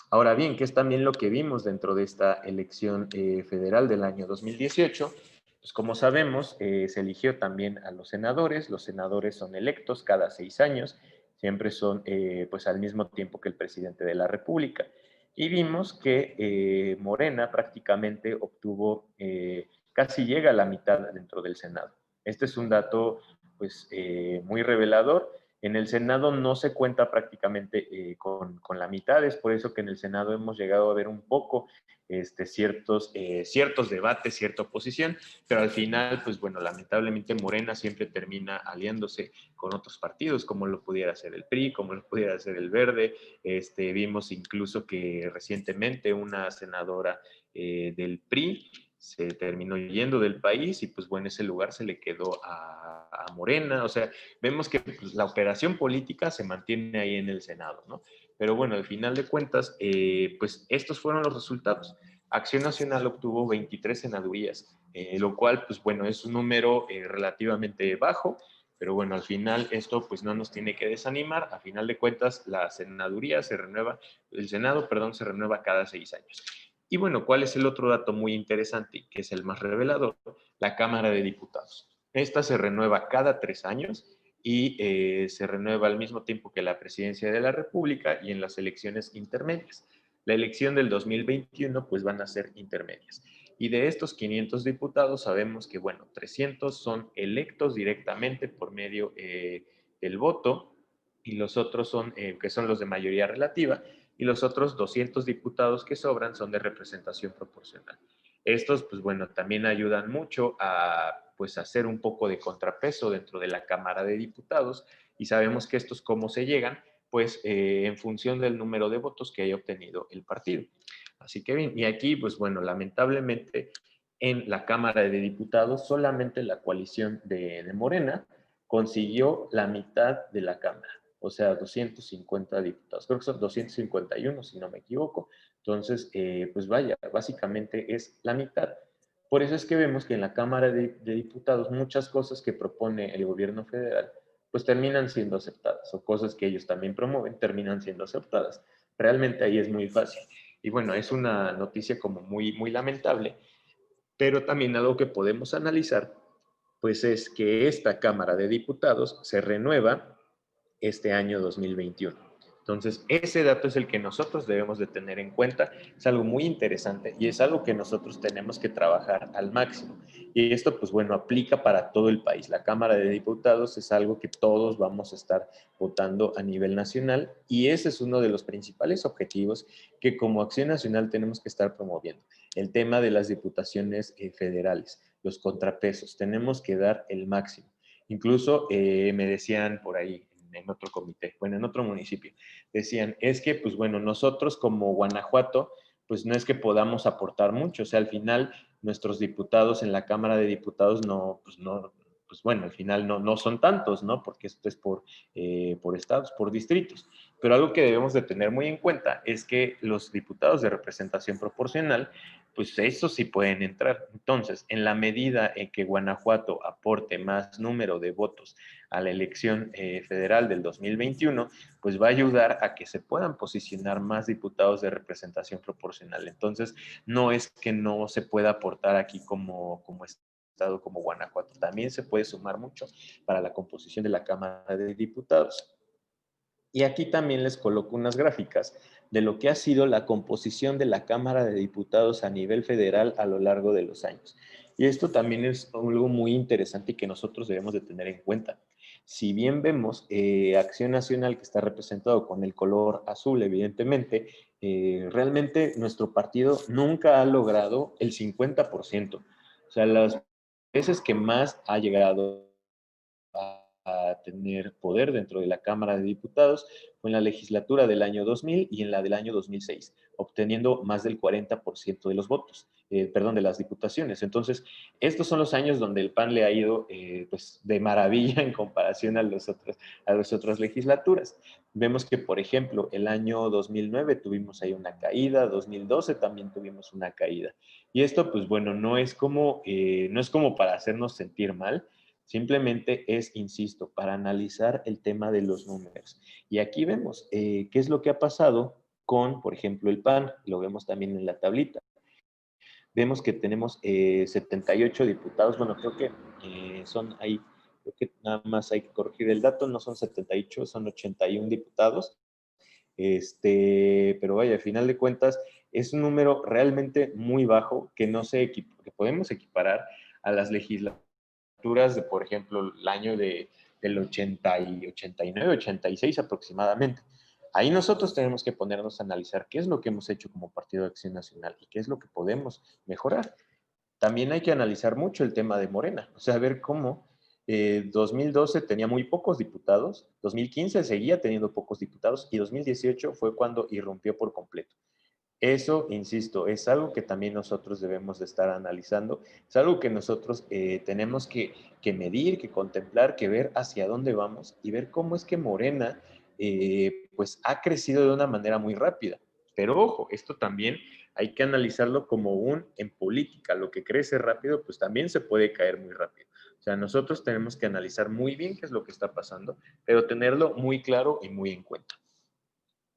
Ahora bien, ¿qué es también lo que vimos dentro de esta elección federal del año 2018? Pues como sabemos, se eligió también a los senadores son electos cada 6 años, siempre son pues al mismo tiempo que el presidente de la República. Y vimos que Morena prácticamente obtuvo, casi llega a la mitad dentro del Senado. Este es un dato pues muy revelador En el Senado no se cuenta prácticamente con la mitad, es por eso que en el Senado hemos llegado a ver un poco ciertos debates, cierta oposición, pero al final, pues bueno, lamentablemente Morena siempre termina aliándose con otros partidos, como lo pudiera ser el PRI, como lo pudiera ser el Verde. Vimos incluso que recientemente una senadora del PRI se terminó yendo del país y pues bueno, ese lugar se le quedó a Morena. O sea, vemos que pues, la operación política se mantiene ahí en el Senado, ¿no? Pero bueno, al final de cuentas, pues estos fueron los resultados. Acción Nacional obtuvo 23 senadurías, lo cual, pues bueno, es un número relativamente bajo, pero bueno, al final esto pues no nos tiene que desanimar. A final de cuentas, la senaduría se renueva, el Senado, perdón, se renueva cada 6 años. Y bueno, ¿cuál es el otro dato muy interesante, que es el más revelador? La Cámara de Diputados. Esta se renueva cada 3 años y se renueva al mismo tiempo que la presidencia de la República y en las elecciones intermedias. La elección del 2021 pues van a ser intermedias. Y de estos 500 diputados sabemos que, bueno, 300 son electos directamente por medio del voto y los otros son, que son los de mayoría relativa, y los otros 200 diputados que sobran son de representación proporcional. Estos, pues bueno, también ayudan mucho a pues hacer un poco de contrapeso dentro de la Cámara de Diputados y sabemos que estos cómo se llegan, pues en función del número de votos que haya obtenido el partido. Así que bien, y aquí, pues bueno, lamentablemente en la Cámara de Diputados solamente la coalición de Morena consiguió la mitad de la Cámara, o sea, 250 diputados. Creo que son 251, si no me equivoco. Entonces, pues vaya, básicamente es la mitad. Por eso es que vemos que en la Cámara de Diputados muchas cosas que propone el gobierno federal pues terminan siendo aceptadas o cosas que ellos también promueven terminan siendo aceptadas. Realmente ahí es muy fácil. Y bueno, es una noticia como muy, muy lamentable, pero también algo que podemos analizar pues es que esta Cámara de Diputados se renueva este año 2021. Entonces, ese dato es el que nosotros debemos de tener en cuenta. Es algo muy interesante y es algo que nosotros tenemos que trabajar al máximo. Y esto, pues bueno, aplica para todo el país. La Cámara de Diputados es algo que todos vamos a estar votando a nivel nacional y ese es uno de los principales objetivos que como Acción Nacional tenemos que estar promoviendo. El tema de las diputaciones federales, los contrapesos, tenemos que dar el máximo. Incluso me decían por ahí en otro comité, bueno, en otro municipio, decían, es que, pues bueno, nosotros como Guanajuato, pues no es que podamos aportar mucho, o sea, al final nuestros diputados en la Cámara de Diputados pues bueno, al final no son tantos, ¿no? Porque esto es por estados, por distritos. Pero algo que debemos de tener muy en cuenta es que los diputados de representación proporcional pues esos sí pueden entrar. Entonces, en la medida en que Guanajuato aporte más número de votos a la elección federal del 2021, pues va a ayudar a que se puedan posicionar más diputados de representación proporcional. Entonces, no es que no se pueda aportar aquí como estado como Guanajuato, también se puede sumar mucho para la composición de la Cámara de Diputados. Y aquí también les coloco unas gráficas de lo que ha sido la composición de la Cámara de Diputados a nivel federal a lo largo de los años. Y esto también es algo muy interesante y que nosotros debemos de tener en cuenta. Si bien vemos Acción Nacional que está representado con el color azul, evidentemente, realmente nuestro partido nunca ha logrado el 50%. O sea, las veces que más ha llegado a tener poder dentro de la Cámara de Diputados fue en la legislatura del año 2000 y en la del año 2006, obteniendo más del 40% de los votos, perdón, de las diputaciones. Entonces, estos son los años donde el PAN le ha ido pues de maravilla en comparación a las otras legislaturas. Vemos que, por ejemplo, el año 2009 tuvimos ahí una caída, 2012 también tuvimos una caída. Y esto, pues bueno, no es como para hacernos sentir mal, simplemente es, insisto, para analizar el tema de los números. Y aquí vemos qué es lo que ha pasado con, por ejemplo, el PAN, lo vemos también en la tablita. Vemos que tenemos 78 diputados, bueno, creo que son ahí, creo que nada más hay que corregir el dato, no son 78, son 81 diputados. Pero vaya, al final de cuentas, es un número realmente muy bajo que no se que podemos equiparar a las legislaturas de, por ejemplo, el año del 89, 86 aproximadamente. Ahí nosotros tenemos que ponernos a analizar qué es lo que hemos hecho como Partido de Acción Nacional y qué es lo que podemos mejorar. También hay que analizar mucho el tema de Morena, o sea, ver cómo 2012 tenía muy pocos diputados, 2015 seguía teniendo pocos diputados y 2018 fue cuando irrumpió por completo. Eso, insisto, es algo que también nosotros debemos de estar analizando, es algo que nosotros tenemos que medir, que contemplar, que ver hacia dónde vamos y ver cómo es que Morena pues ha crecido de una manera muy rápida. Pero ojo, esto también hay que analizarlo como en política, lo que crece rápido pues también se puede caer muy rápido. O sea, nosotros tenemos que analizar muy bien qué es lo que está pasando, pero tenerlo muy claro y muy en cuenta.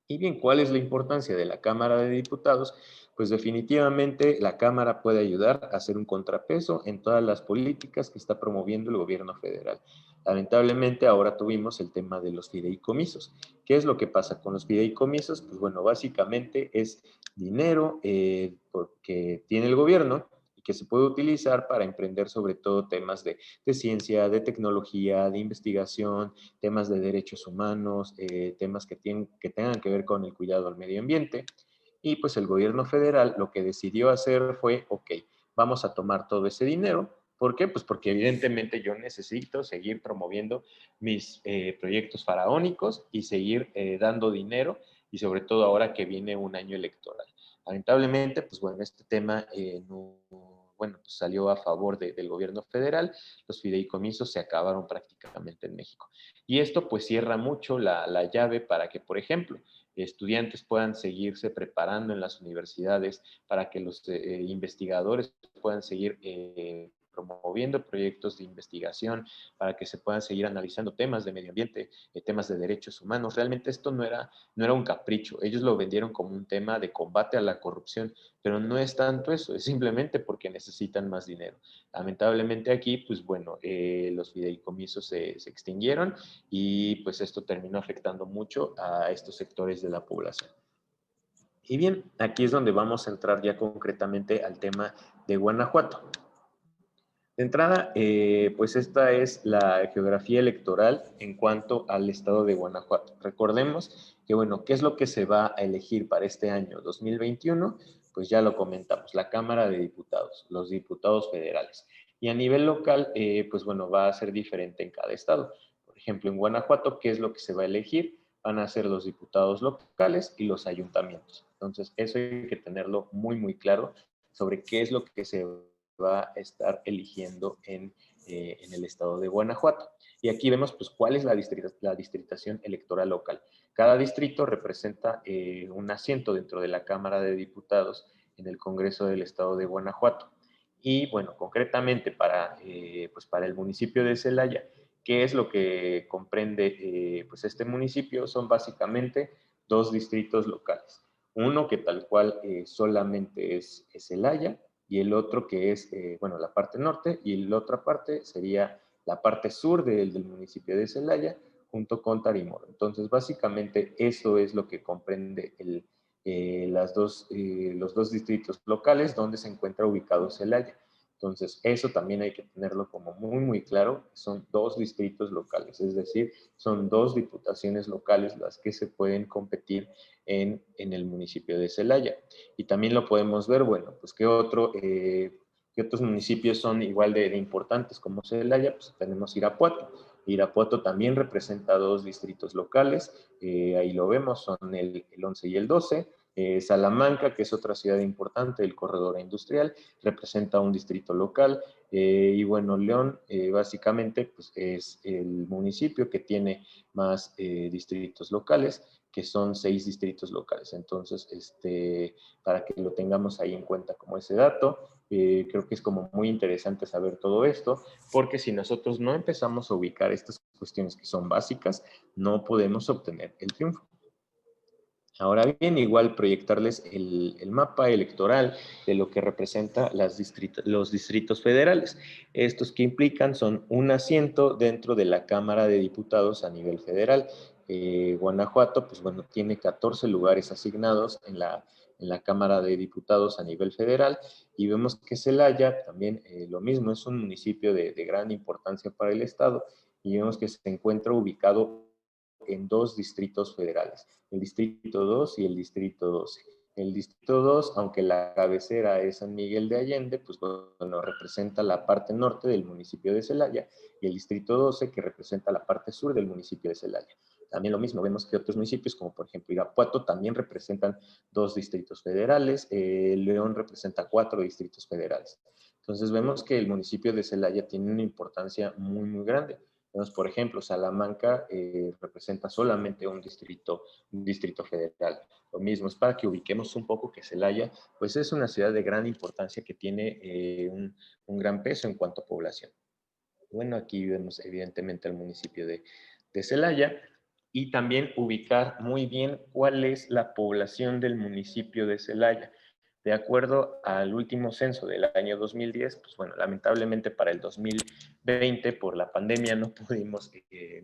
Y bien, ¿cuál es la importancia de la Cámara de Diputados? Pues definitivamente la Cámara puede ayudar a hacer un contrapeso en todas las políticas que está promoviendo el gobierno federal. Lamentablemente ahora tuvimos el tema de los fideicomisos. ¿Qué es lo que pasa con los fideicomisos? Pues bueno, básicamente es dinero que tiene el gobierno y que se puede utilizar para emprender sobre todo temas de ciencia, de tecnología, de investigación, temas de derechos humanos, temas que tengan que ver con el cuidado al medio ambiente. Y pues el gobierno federal lo que decidió hacer fue, ok, vamos a tomar todo ese dinero. ¿Por qué? Pues porque evidentemente yo necesito seguir promoviendo mis proyectos faraónicos y seguir dando dinero y sobre todo ahora que viene un año electoral. Lamentablemente, pues bueno, este tema no, bueno, pues salió a favor del gobierno federal, los fideicomisos se acabaron prácticamente en México. Y esto pues cierra mucho la llave para que, por ejemplo, estudiantes puedan seguirse preparando en las universidades, para que los investigadores puedan seguir promoviendo proyectos de investigación, para que se puedan seguir analizando temas de medio ambiente, temas de derechos humanos. Realmente esto no era un capricho, ellos lo vendieron como un tema de combate a la corrupción, pero no es tanto eso, es simplemente porque necesitan más dinero. Lamentablemente aquí, pues bueno, los fideicomisos se extinguieron y pues esto terminó afectando mucho a estos sectores de la población. Y bien, aquí es donde vamos a entrar ya concretamente al tema de Guanajuato. De entrada, pues esta es la geografía electoral en cuanto al estado de Guanajuato. Recordemos que, bueno, ¿qué es lo que se va a elegir para este año 2021? Pues ya lo comentamos, la Cámara de Diputados, los diputados federales. Y a nivel local, pues bueno, va a ser diferente en cada estado. Por ejemplo, en Guanajuato, ¿qué es lo que se va a elegir? Van a ser los diputados locales y los ayuntamientos. Entonces, eso hay que tenerlo muy, muy claro sobre qué es lo que se va a estar eligiendo en el estado de Guanajuato. Y aquí vemos pues cuál es la distritación electoral local. Cada distrito representa un asiento dentro de la Cámara de Diputados en el Congreso del estado de Guanajuato. Y bueno, concretamente pues para el municipio de Celaya, ¿qué es lo que comprende pues este municipio? Son básicamente dos distritos locales. Uno que tal cual solamente es Celaya, y el otro que es, bueno, la parte norte, y la otra parte sería la parte sur del municipio de Celaya, junto con Tarimoro. Entonces, básicamente, eso es lo que comprende los dos distritos locales donde se encuentra ubicado Celaya. Entonces, eso también hay que tenerlo como muy, muy claro. Son dos distritos locales, es decir, son dos diputaciones locales las que se pueden competir en el municipio de Celaya. Y también lo podemos ver, bueno, pues qué otros municipios son igual de importantes como Celaya, pues tenemos Irapuato. Irapuato también representa dos distritos locales, ahí lo vemos, son el 11 y el 12. Salamanca, que es otra ciudad importante del corredor industrial, representa un distrito local. Y bueno, León básicamente pues, es el municipio que tiene más distritos locales, que son 6 distritos locales. Entonces, para que lo tengamos ahí en cuenta como ese dato, creo que es como muy interesante saber todo esto, porque si nosotros no empezamos a ubicar estas cuestiones que son básicas, no podemos obtener el triunfo. Ahora bien, igual proyectarles el mapa electoral de lo que representa los distritos federales. Estos que implican son un asiento dentro de la Cámara de Diputados a nivel federal. Guanajuato, pues bueno, tiene 14 lugares asignados en la Cámara de Diputados a nivel federal y vemos que Celaya también lo mismo, es un municipio de gran importancia para el Estado y vemos que se encuentra ubicado en dos distritos federales, el Distrito 2 y el Distrito 12. El Distrito 2, aunque la cabecera es San Miguel de Allende, pues bueno, representa la parte norte del municipio de Celaya, y el Distrito 12, que representa la parte sur del municipio de Celaya. También lo mismo, vemos que otros municipios, como por ejemplo Irapuato, también representan dos distritos federales, León representa 4 distritos federales. Entonces vemos que el municipio de Celaya tiene una importancia muy, muy grande. Vemos, por ejemplo, Salamanca representa solamente un distrito federal. Lo mismo es para que ubiquemos un poco que Celaya, pues es una ciudad de gran importancia que tiene un gran peso en cuanto a población. Bueno, aquí vemos evidentemente el municipio de Celaya, y también ubicar muy bien cuál es la población del municipio de Celaya. De acuerdo al último censo del año 2010, pues bueno, lamentablemente para el 2020 por la pandemia no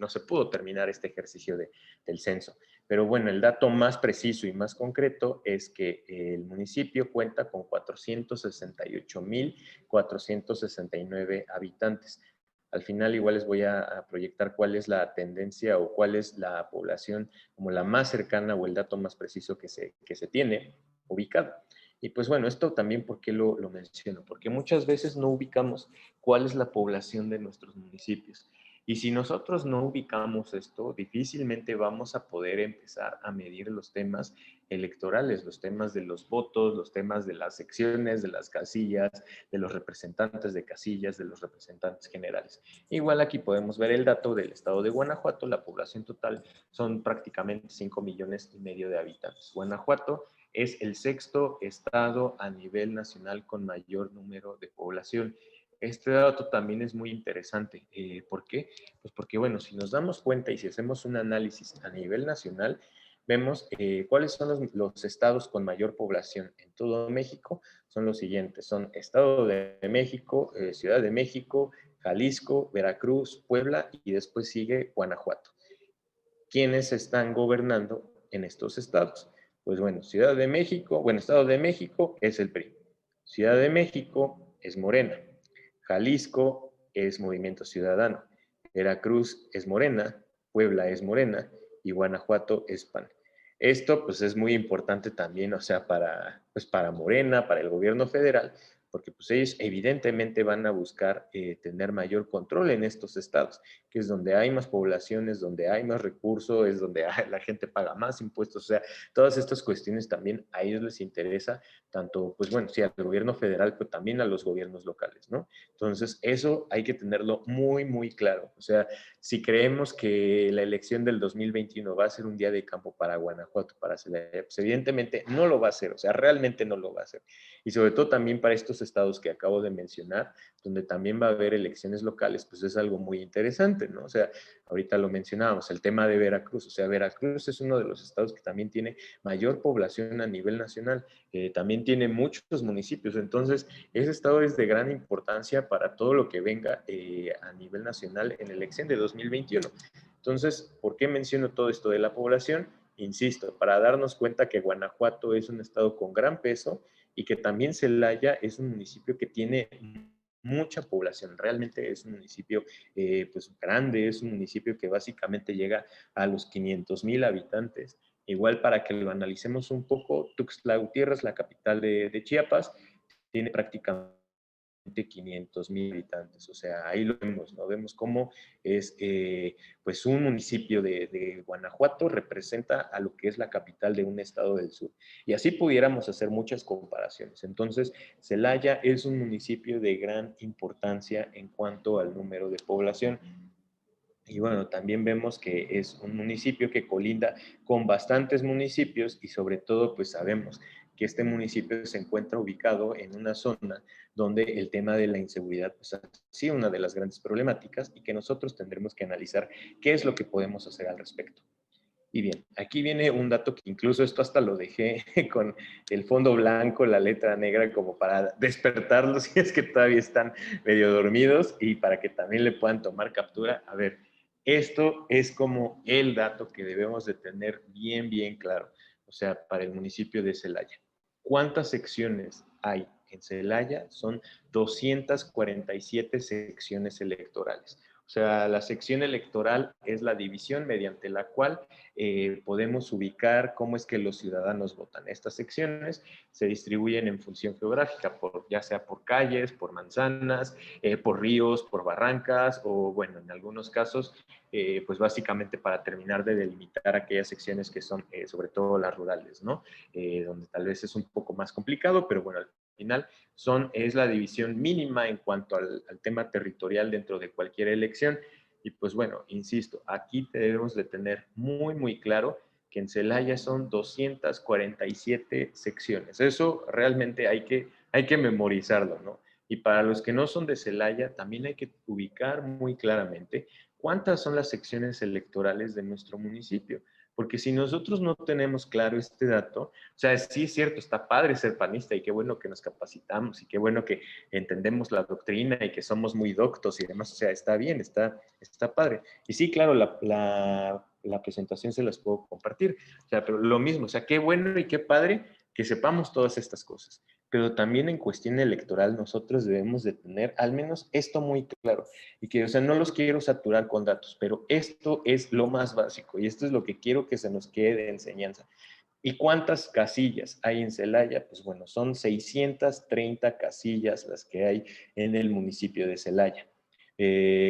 se pudo terminar este ejercicio del censo. Pero bueno, el dato más preciso y más concreto es que el municipio cuenta con 468,469 habitantes. Al final igual les voy a proyectar cuál es la tendencia o cuál es la población como la más cercana o el dato más preciso que se tiene ubicado. Y pues bueno, esto también, ¿por qué lo menciono? Porque muchas veces no ubicamos cuál es la población de nuestros municipios. Y si nosotros no ubicamos esto, difícilmente vamos a poder empezar a medir los temas electorales, los temas de los votos, los temas de las secciones, de las casillas, de los representantes de casillas, de los representantes generales. Igual aquí podemos ver el dato del estado de Guanajuato, la población total son prácticamente 5,5 millones de habitantes. Guanajuato es el sexto estado a nivel nacional con mayor número de población. Este dato también es muy interesante. ¿Por qué? Pues porque, bueno, si nos damos cuenta y si hacemos un análisis a nivel nacional, vemos cuáles son los estados con mayor población en todo México. Son los siguientes, son Estado de México, Ciudad de México, Jalisco, Veracruz, Puebla, y después sigue Guanajuato. ¿Quiénes están gobernando en estos estados? Pues bueno, Ciudad de México, bueno, Estado de México es el PRI. Ciudad de México es Morena. Jalisco es Movimiento Ciudadano. Veracruz es Morena. Puebla es Morena. Y Guanajuato es PAN. Esto pues es muy importante también, o sea, para Morena, para el gobierno federal, porque pues ellos evidentemente van a buscar tener mayor control en estos estados, que es donde hay más poblaciones, donde hay más recursos, es donde la gente paga más impuestos, o sea, todas estas cuestiones también a ellos les interesa, tanto, pues bueno, sí, al gobierno federal, pero también a los gobiernos locales, ¿no? Entonces, eso hay que tenerlo muy, muy claro, o sea, si creemos que la elección del 2021 va a ser un día de campo para Guanajuato, para Celaya, pues evidentemente no lo va a hacer, o sea, realmente no lo va a hacer. Y sobre todo también para estos estados que acabo de mencionar, donde también va a haber elecciones locales, pues es algo muy interesante, ¿no? O sea, ahorita lo mencionábamos, el tema de Veracruz, o sea, Veracruz es uno de los estados que también tiene mayor población a nivel nacional, también tiene muchos municipios, entonces ese estado es de gran importancia para todo lo que venga a nivel nacional en la elección de 2021. Entonces, ¿por qué menciono todo esto de la población? Insisto, para darnos cuenta que Guanajuato es un estado con gran peso y que también Celaya es un municipio que tiene mucha población. Realmente es un municipio pues grande, es un municipio que básicamente llega a los 500,000 habitantes. Igual para que lo analicemos un poco, Tuxtla Gutiérrez, la capital de Chiapas, tiene prácticamente 500,000 habitantes. O sea, ahí lo vemos, ¿no? Vemos cómo es, pues, un municipio de Guanajuato representa a lo que es la capital de un estado del sur. Y así pudiéramos hacer muchas comparaciones. Entonces, Celaya es un municipio de gran importancia en cuanto al número de población. Y bueno, también vemos que es un municipio que colinda con bastantes municipios y sobre todo pues sabemos que este municipio se encuentra ubicado en una zona donde el tema de la inseguridad pues ha sido una de las grandes problemáticas y que nosotros tendremos que analizar qué es lo que podemos hacer al respecto. Y bien, aquí viene un dato que incluso esto hasta lo dejé con el fondo blanco, la letra negra, como para despertarlos si es que todavía están medio dormidos y para que también le puedan tomar captura. A ver, esto es como el dato que debemos de tener bien, bien claro. O sea, para el municipio de Celaya. ¿Cuántas secciones hay en Celaya? Son 247 secciones electorales. O sea, la sección electoral es la división mediante la cual podemos ubicar cómo es que los ciudadanos votan. Estas secciones se distribuyen en función geográfica, ya sea por calles, por manzanas, por ríos, por barrancas o, bueno, en algunos casos, pues básicamente para terminar de delimitar aquellas secciones que son sobre todo las rurales, ¿no? Donde tal vez es un poco más complicado, pero bueno, al final es la división mínima en cuanto al tema territorial dentro de cualquier elección. Y pues bueno, insisto, aquí debemos de tener muy, muy claro que en Celaya son 247 secciones. Eso realmente hay que memorizarlo, ¿no? Y para los que no son de Celaya, también hay que ubicar muy claramente cuántas son las secciones electorales de nuestro municipio. Porque si nosotros no tenemos claro este dato, o sea, sí es cierto, está padre ser panista y qué bueno que nos capacitamos y qué bueno que entendemos la doctrina y que somos muy doctos y demás, o sea, está bien, está padre. Y sí, claro, la presentación se las puedo compartir, o sea, pero lo mismo, o sea, qué bueno y qué padre que sepamos todas estas cosas. Pero también en cuestión electoral nosotros debemos de tener al menos esto muy claro y que, o sea, no los quiero saturar con datos, pero esto es lo más básico y esto es lo que quiero que se nos quede de enseñanza. ¿Y cuántas casillas hay en Celaya? Pues bueno, son 630 casillas las que hay en el municipio de Celaya.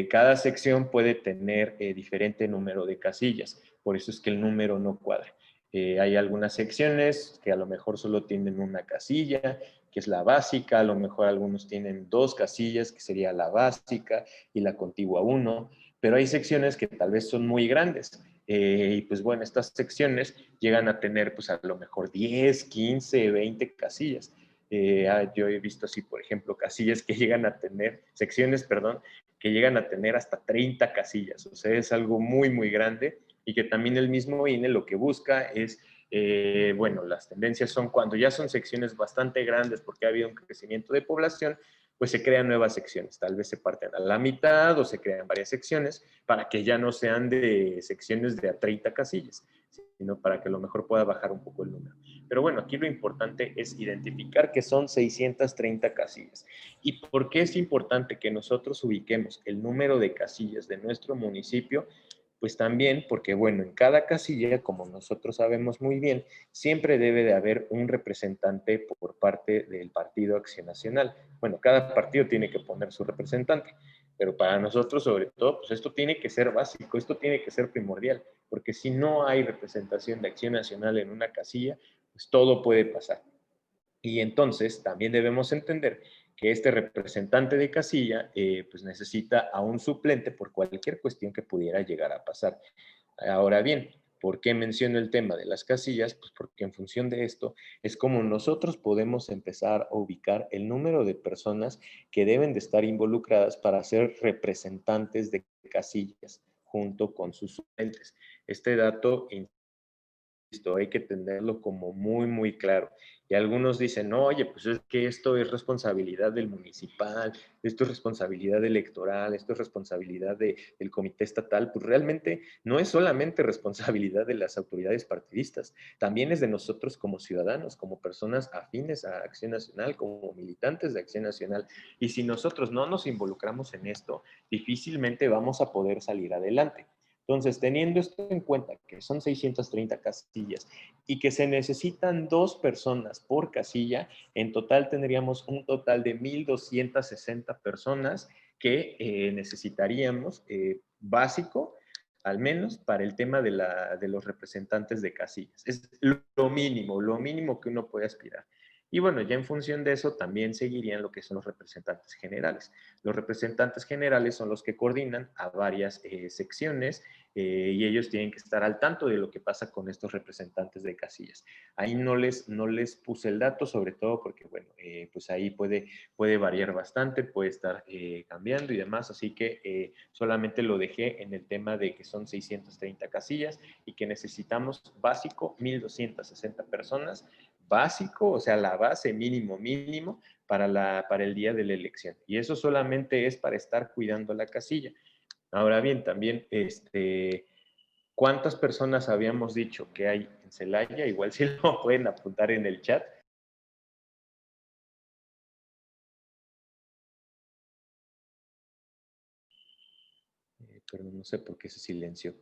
Cada sección puede tener diferente número de casillas, por eso es que el número no cuadra. Hay algunas secciones que a lo mejor solo tienen una casilla, que es la básica, a lo mejor algunos tienen dos casillas, que sería la básica y la contigua 1, pero hay secciones que tal vez son muy grandes. Y pues bueno, estas secciones llegan a tener pues a lo mejor 10, 15, 20 casillas. Yo he visto así, por ejemplo, casillas que llegan a tener, secciones, perdón, que llegan a tener hasta 30 casillas. O sea, es algo muy, muy grande y que también el mismo INE lo que busca es, bueno, las tendencias son cuando ya son secciones bastante grandes porque ha habido un crecimiento de población, pues se crean nuevas secciones. Tal vez se parten a la mitad o se crean varias secciones para que ya no sean de secciones de a 30 casillas, sino para que a lo mejor pueda bajar un poco el número. Pero bueno, aquí lo importante es identificar que son 630 casillas. ¿Y por qué es importante que nosotros ubiquemos el número de casillas de nuestro municipio? Pues también porque, bueno, en cada casilla, como nosotros sabemos muy bien, siempre debe de haber un representante por parte del Partido Acción Nacional. Bueno, cada partido tiene que poner su representante, pero para nosotros, sobre todo, pues esto tiene que ser básico, esto tiene que ser primordial, porque si no hay representación de Acción Nacional en una casilla, pues todo puede pasar. Y entonces también debemos entender que este representante de casilla pues necesita a un suplente por cualquier cuestión que pudiera llegar a pasar. Ahora bien, ¿por qué menciono el tema de las casillas? Pues porque en función de esto es como nosotros podemos empezar a ubicar el número de personas que deben de estar involucradas para ser representantes de casillas junto con sus suplentes. Este dato, esto hay que tenerlo como muy, muy claro. Y algunos dicen, no, oye, pues es que esto es responsabilidad del municipal, esto es responsabilidad electoral, esto es responsabilidad del comité estatal. Pues realmente no es solamente responsabilidad de las autoridades partidistas, también es de nosotros como ciudadanos, como personas afines a Acción Nacional, como militantes de Acción Nacional. Y si nosotros no nos involucramos en esto, difícilmente vamos a poder salir adelante. Entonces, teniendo esto en cuenta, que son 630 casillas y que se necesitan 2 personas por casilla, en total tendríamos un total de 1,260 personas que necesitaríamos básico, al menos para el tema de los representantes de casillas. Es lo mínimo que uno puede aspirar. Y bueno, ya en función de eso también seguirían lo que son los representantes generales. Los representantes generales son los que coordinan a varias secciones y ellos tienen que estar al tanto de lo que pasa con estos representantes de casillas. Ahí no les puse el dato, sobre todo porque, bueno, pues ahí puede variar bastante, puede estar cambiando y demás, así que solamente lo dejé en el tema de que son 630 casillas y que necesitamos básico 1,260 personas, básico, o sea, la base mínimo para el día de la elección. Y eso solamente es para estar cuidando la casilla. Ahora bien, también, ¿cuántas personas habíamos dicho que hay en Celaya? Igual si lo pueden apuntar en el chat. Perdón, no sé por qué se silenció.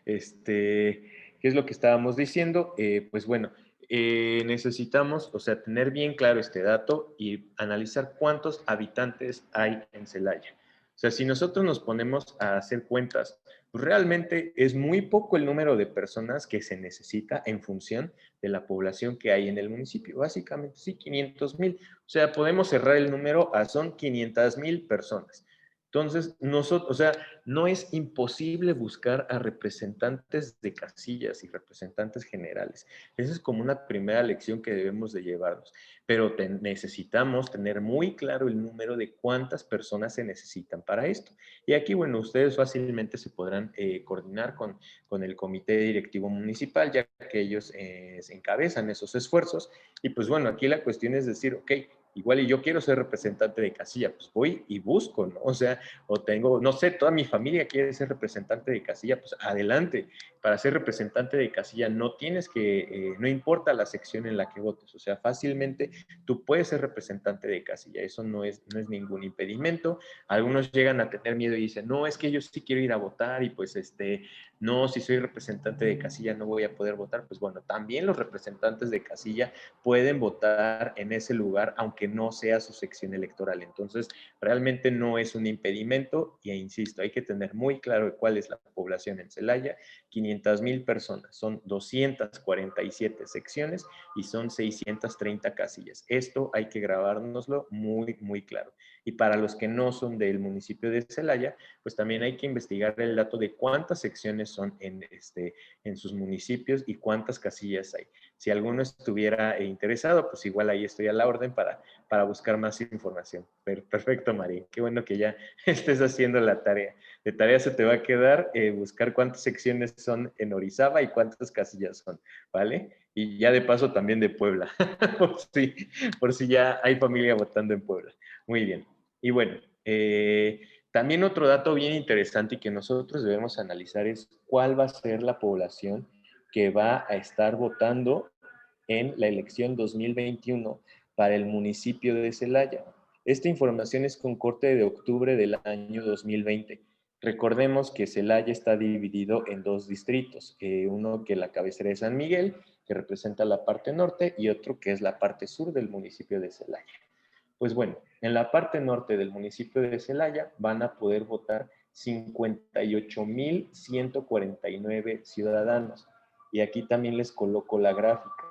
¿Qué es lo que estábamos diciendo? Pues bueno, necesitamos, o sea, tener bien claro este dato y analizar cuántos habitantes hay en Celaya. O sea, si nosotros nos ponemos a hacer cuentas, pues realmente es muy poco el número de personas que se necesita en función de la población que hay en el municipio. Básicamente, sí, 500,000. O sea, podemos cerrar el número a son 500,000 personas. Entonces, nosotros, o sea, no es imposible buscar a representantes de casillas y representantes generales. Esa es como una primera lección que debemos de llevarnos. Pero necesitamos tener muy claro el número de cuántas personas se necesitan para esto. Y aquí, bueno, ustedes fácilmente se podrán coordinar con el comité directivo municipal, ya que ellos encabezan esos esfuerzos. Y pues bueno, aquí la cuestión es decir, ok, igual y yo quiero ser representante de casilla, pues voy y busco, ¿no? O sea, o tengo, no sé, toda mi familia quiere ser representante de casilla, pues adelante. Para ser representante de casilla no tienes que, no importa la sección en la que votes, o sea, fácilmente tú puedes ser representante de casilla, eso no es ningún impedimento. Algunos llegan a tener miedo y dicen, no, es que yo sí quiero ir a votar y pues no, si soy representante de casilla no voy a poder votar. Pues bueno, también los representantes de casilla pueden votar en ese lugar, aunque no sea su sección electoral. Entonces, realmente no es un impedimento y insisto, hay que tener muy claro cuál es la población en Celaya. 500,000 personas, son 247 secciones y son 630 casillas. Esto hay que grabárnoslo muy, muy claro. Y para los que no son del municipio de Celaya, pues también hay que investigar el dato de cuántas secciones son en sus municipios y cuántas casillas hay. Si alguno estuviera interesado, pues igual ahí estoy a la orden para buscar más información. Perfecto, María. Qué bueno que ya estés haciendo la tarea. De tarea se te va a quedar buscar cuántas secciones son en Orizaba y cuántas casillas son, ¿vale? Y ya de paso también de Puebla, por si ya hay familia votando en Puebla. Muy bien. Y bueno, también otro dato bien interesante y que nosotros debemos analizar es cuál va a ser la población que va a estar votando en la elección 2021 para el municipio de Celaya. Esta información es con corte de octubre del año 2020. Recordemos que Celaya está dividido en dos distritos, uno que es la cabecera de San Miguel, que representa la parte norte, y otro que es la parte sur del municipio de Celaya. Pues bueno, en la parte norte del municipio de Celaya van a poder votar 58,149 ciudadanos. Y aquí también les coloco la gráfica.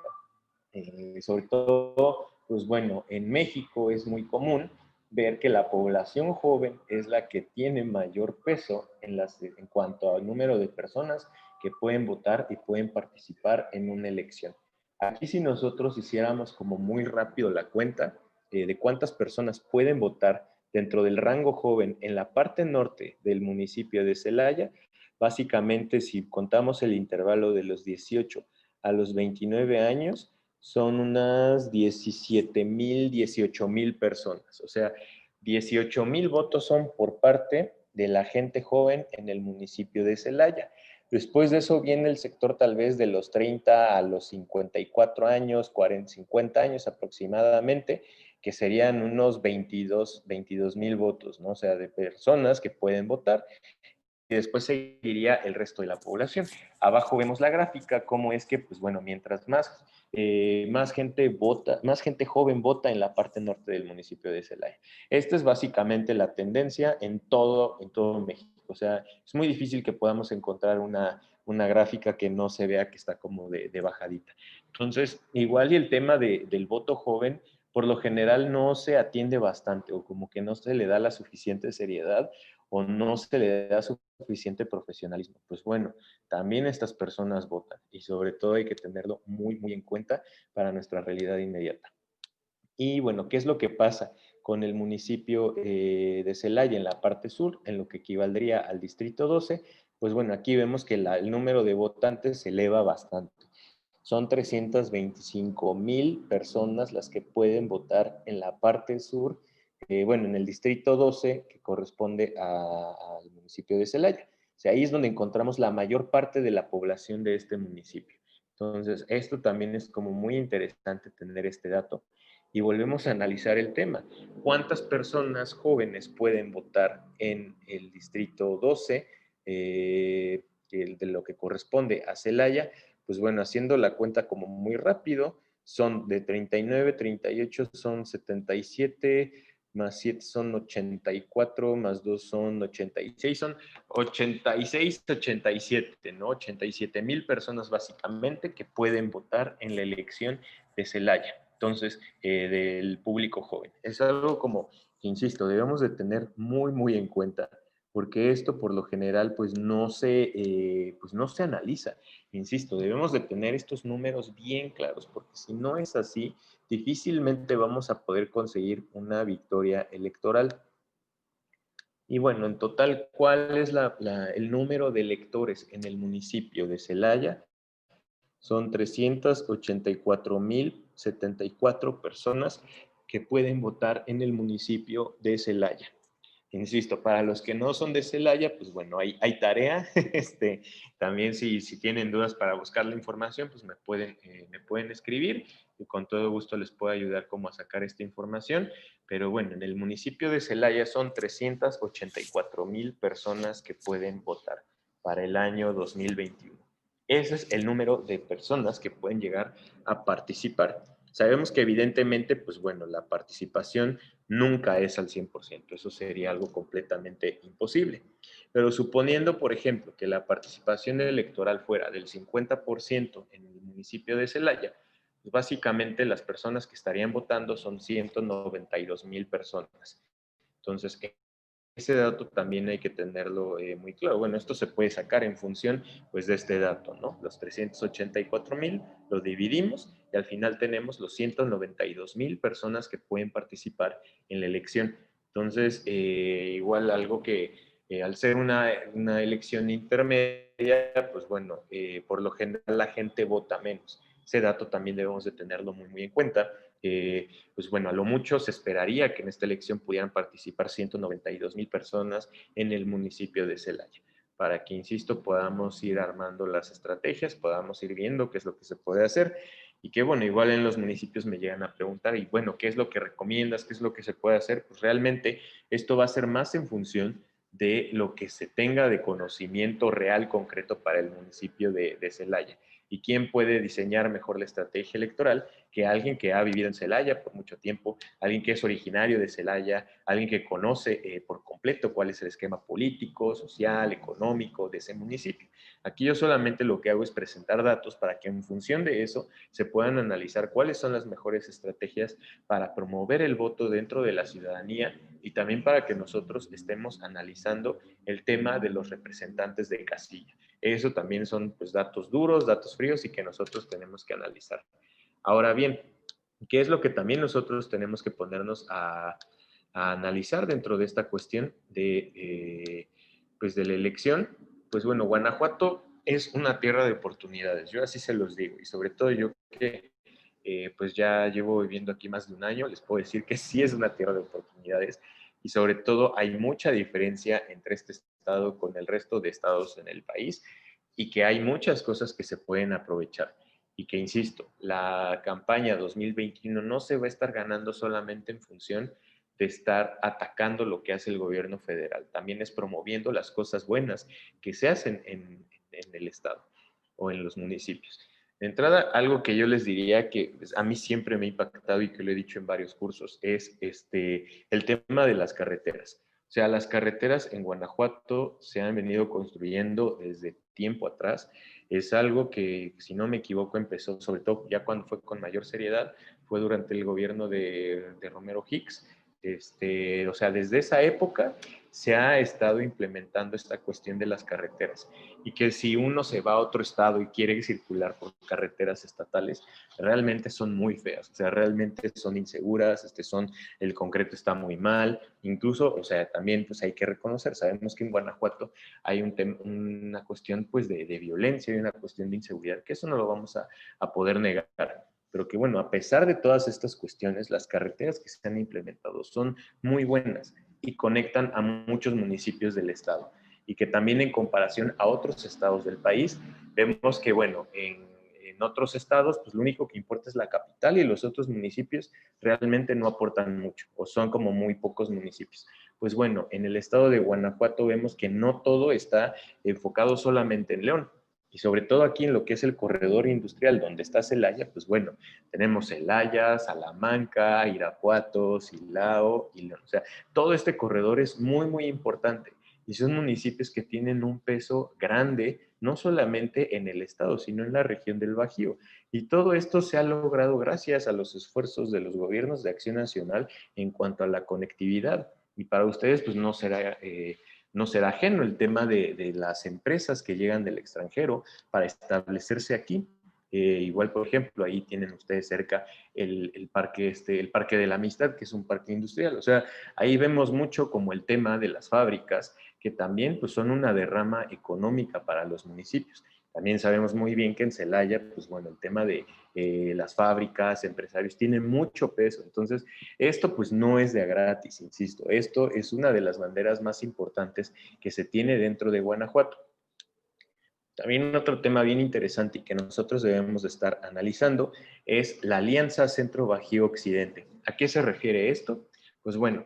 Sobre todo, pues bueno, en México es muy común ver que la población joven es la que tiene mayor peso en cuanto al número de personas que pueden votar y pueden participar en una elección. Aquí si nosotros hiciéramos como muy rápido la cuenta de cuántas personas pueden votar dentro del rango joven en la parte norte del municipio de Celaya, básicamente si contamos el intervalo de los 18 a los 29 años, son unas 17,000, 18,000 personas. O sea, 18,000 votos son por parte de la gente joven en el municipio de Celaya. Después de eso viene el sector tal vez de los 30 a los 54 años, 40, 50 años aproximadamente, que serían unos 22,000 votos, ¿no? O sea, de personas que pueden votar y después seguiría el resto de la población. Abajo vemos la gráfica, cómo es que, pues bueno, mientras más gente vota, más gente joven vota en la parte norte del municipio de Celaya. Esta es básicamente la tendencia en todo México. O sea, es muy difícil que podamos encontrar una gráfica que no se vea que está como de bajadita. Entonces, igual y el tema del voto joven, por lo general no se atiende bastante o como que no se le da la suficiente seriedad o no se le da suficiente profesionalismo. Pues bueno, también estas personas votan y sobre todo hay que tenerlo muy, muy en cuenta para nuestra realidad inmediata. Y bueno, ¿qué es lo que pasa con el municipio de Celaya en la parte sur, en lo que equivaldría al distrito 12? Pues bueno, aquí vemos que el número de votantes se eleva bastante. Son 325,000 personas las que pueden votar en la parte sur, bueno, en el distrito 12, que corresponde al municipio de Celaya. O sea, ahí es donde encontramos la mayor parte de la población de este municipio. Entonces, esto también es como muy interesante tener este dato. Y volvemos a analizar el tema. ¿Cuántas personas jóvenes pueden votar en el distrito 12? de lo que corresponde a Celaya, pues bueno, haciendo la cuenta como muy rápido, son de 39, 38 son 77, más 7 son 84, más 2 son 86, son 86, 87, ¿no? 87,000 personas básicamente que pueden votar en la elección de Celaya. Entonces, del público joven. Es algo como, insisto, debemos de tener muy, muy en cuenta, porque esto por lo general pues no se analiza. Insisto, debemos de tener estos números bien claros, porque si no es así, difícilmente vamos a poder conseguir una victoria electoral. Y bueno, en total, ¿cuál es el número de electores en el municipio de Celaya? Son 384,074 personas que pueden votar en el municipio de Celaya. Insisto, para los que no son de Celaya, pues bueno, hay tarea. También si tienen dudas para buscar la información, pues me pueden escribir y con todo gusto les puedo ayudar como a sacar esta información. Pero bueno, en el municipio de Celaya son 384,000 personas que pueden votar para el año 2021. Ese es el número de personas que pueden llegar a participar. Sabemos que evidentemente, pues bueno, la participación nunca es al 100%, eso sería algo completamente imposible. Pero suponiendo, por ejemplo, que la participación electoral fuera del 50% en el municipio de Celaya, pues básicamente las personas que estarían votando son 192,000 personas. Entonces, ese dato también hay que tenerlo muy claro. Bueno, esto se puede sacar en función pues, de este dato, ¿no? Los 384,000 lo dividimos y al final tenemos los 192,000 personas que pueden participar en la elección. Entonces, igual algo que al ser una elección intermedia, pues bueno, por lo general la gente vota menos. Ese dato también debemos de tenerlo muy, muy en cuenta. Pues bueno, a lo mucho se esperaría que en esta elección pudieran participar 192,000 personas en el municipio de Celaya, para que, insisto, podamos ir armando las estrategias, podamos ir viendo qué es lo que se puede hacer y que, bueno, igual en los municipios me llegan a preguntar, y bueno, ¿qué es lo que recomiendas? ¿Qué es lo que se puede hacer? Pues realmente esto va a ser más en función de lo que se tenga de conocimiento real, concreto para el municipio de Celaya. ¿Y quién puede diseñar mejor la estrategia electoral que alguien que ha vivido en Celaya por mucho tiempo, alguien que es originario de Celaya, alguien que conoce por completo cuál es el esquema político, social, económico de ese municipio? Aquí yo solamente lo que hago es presentar datos para que en función de eso se puedan analizar cuáles son las mejores estrategias para promover el voto dentro de la ciudadanía y también para que nosotros estemos analizando el tema de los representantes de casilla. Eso también son pues, datos duros, datos fríos y que nosotros tenemos que analizar. Ahora bien, ¿qué es lo que también nosotros tenemos que ponernos a analizar dentro de esta cuestión pues de la elección? Pues bueno, Guanajuato es una tierra de oportunidades, yo así se los digo, y sobre todo yo que pues ya llevo viviendo aquí más de un año, les puedo decir que sí es una tierra de oportunidades y sobre todo hay mucha diferencia entre este estado con el resto de estados en el país y que hay muchas cosas que se pueden aprovechar y que, insisto, la campaña 2021 no se va a estar ganando solamente en función de estar atacando lo que hace el gobierno federal, también es promoviendo las cosas buenas que se hacen en el estado o en los municipios. De entrada, algo que yo les diría que pues, a mí siempre me ha impactado y que lo he dicho en varios cursos es el tema de las carreteras. O sea, las carreteras en Guanajuato se han venido construyendo desde tiempo atrás. Es algo que, si no me equivoco, empezó sobre todo ya cuando fue con mayor seriedad, fue durante el gobierno de Romero Hicks. O sea, desde esa época se ha estado implementando esta cuestión de las carreteras y que si uno se va a otro estado y quiere circular por carreteras estatales, realmente son muy feas, o sea, realmente son inseguras, el concreto está muy mal, incluso, o sea, también pues hay que reconocer, sabemos que en Guanajuato hay una cuestión pues de violencia y una cuestión de inseguridad, que eso no lo vamos a poder negar, pero que bueno, a pesar de todas estas cuestiones, las carreteras que se han implementado son muy buenas y conectan a muchos municipios del estado y que también en comparación a otros estados del país, vemos que, bueno, en otros estados, pues lo único que importa es la capital y los otros municipios realmente no aportan mucho o son como muy pocos municipios. pues bueno, en el estado de Guanajuato vemos que no todo está enfocado solamente en León. Y sobre todo aquí en lo que es el corredor industrial, donde está Celaya, pues bueno, tenemos Celaya, Salamanca, Irapuato, Silao, y León. O sea, todo este corredor es muy, muy importante. Y son municipios que tienen un peso grande, no solamente en el estado, sino en la región del Bajío. Y todo esto se ha logrado gracias a los esfuerzos de los gobiernos de Acción Nacional en cuanto a la conectividad. Y para ustedes, pues no será ajeno el tema de las empresas que llegan del extranjero para establecerse aquí. Igual, por ejemplo, ahí tienen ustedes cerca el Parque de la Amistad, que es un parque industrial. O sea, ahí vemos mucho como el tema de las fábricas, que también pues, son una derrama económica para los municipios. También sabemos muy bien que en Celaya, pues bueno, el tema de las fábricas, empresarios, tiene mucho peso. Entonces, esto pues no es de a gratis, insisto. Esto es una de las banderas más importantes que se tiene dentro de Guanajuato. También otro tema bien interesante y que nosotros debemos de estar analizando es la Alianza Centro Bajío Occidente. ¿A qué se refiere esto? Pues bueno,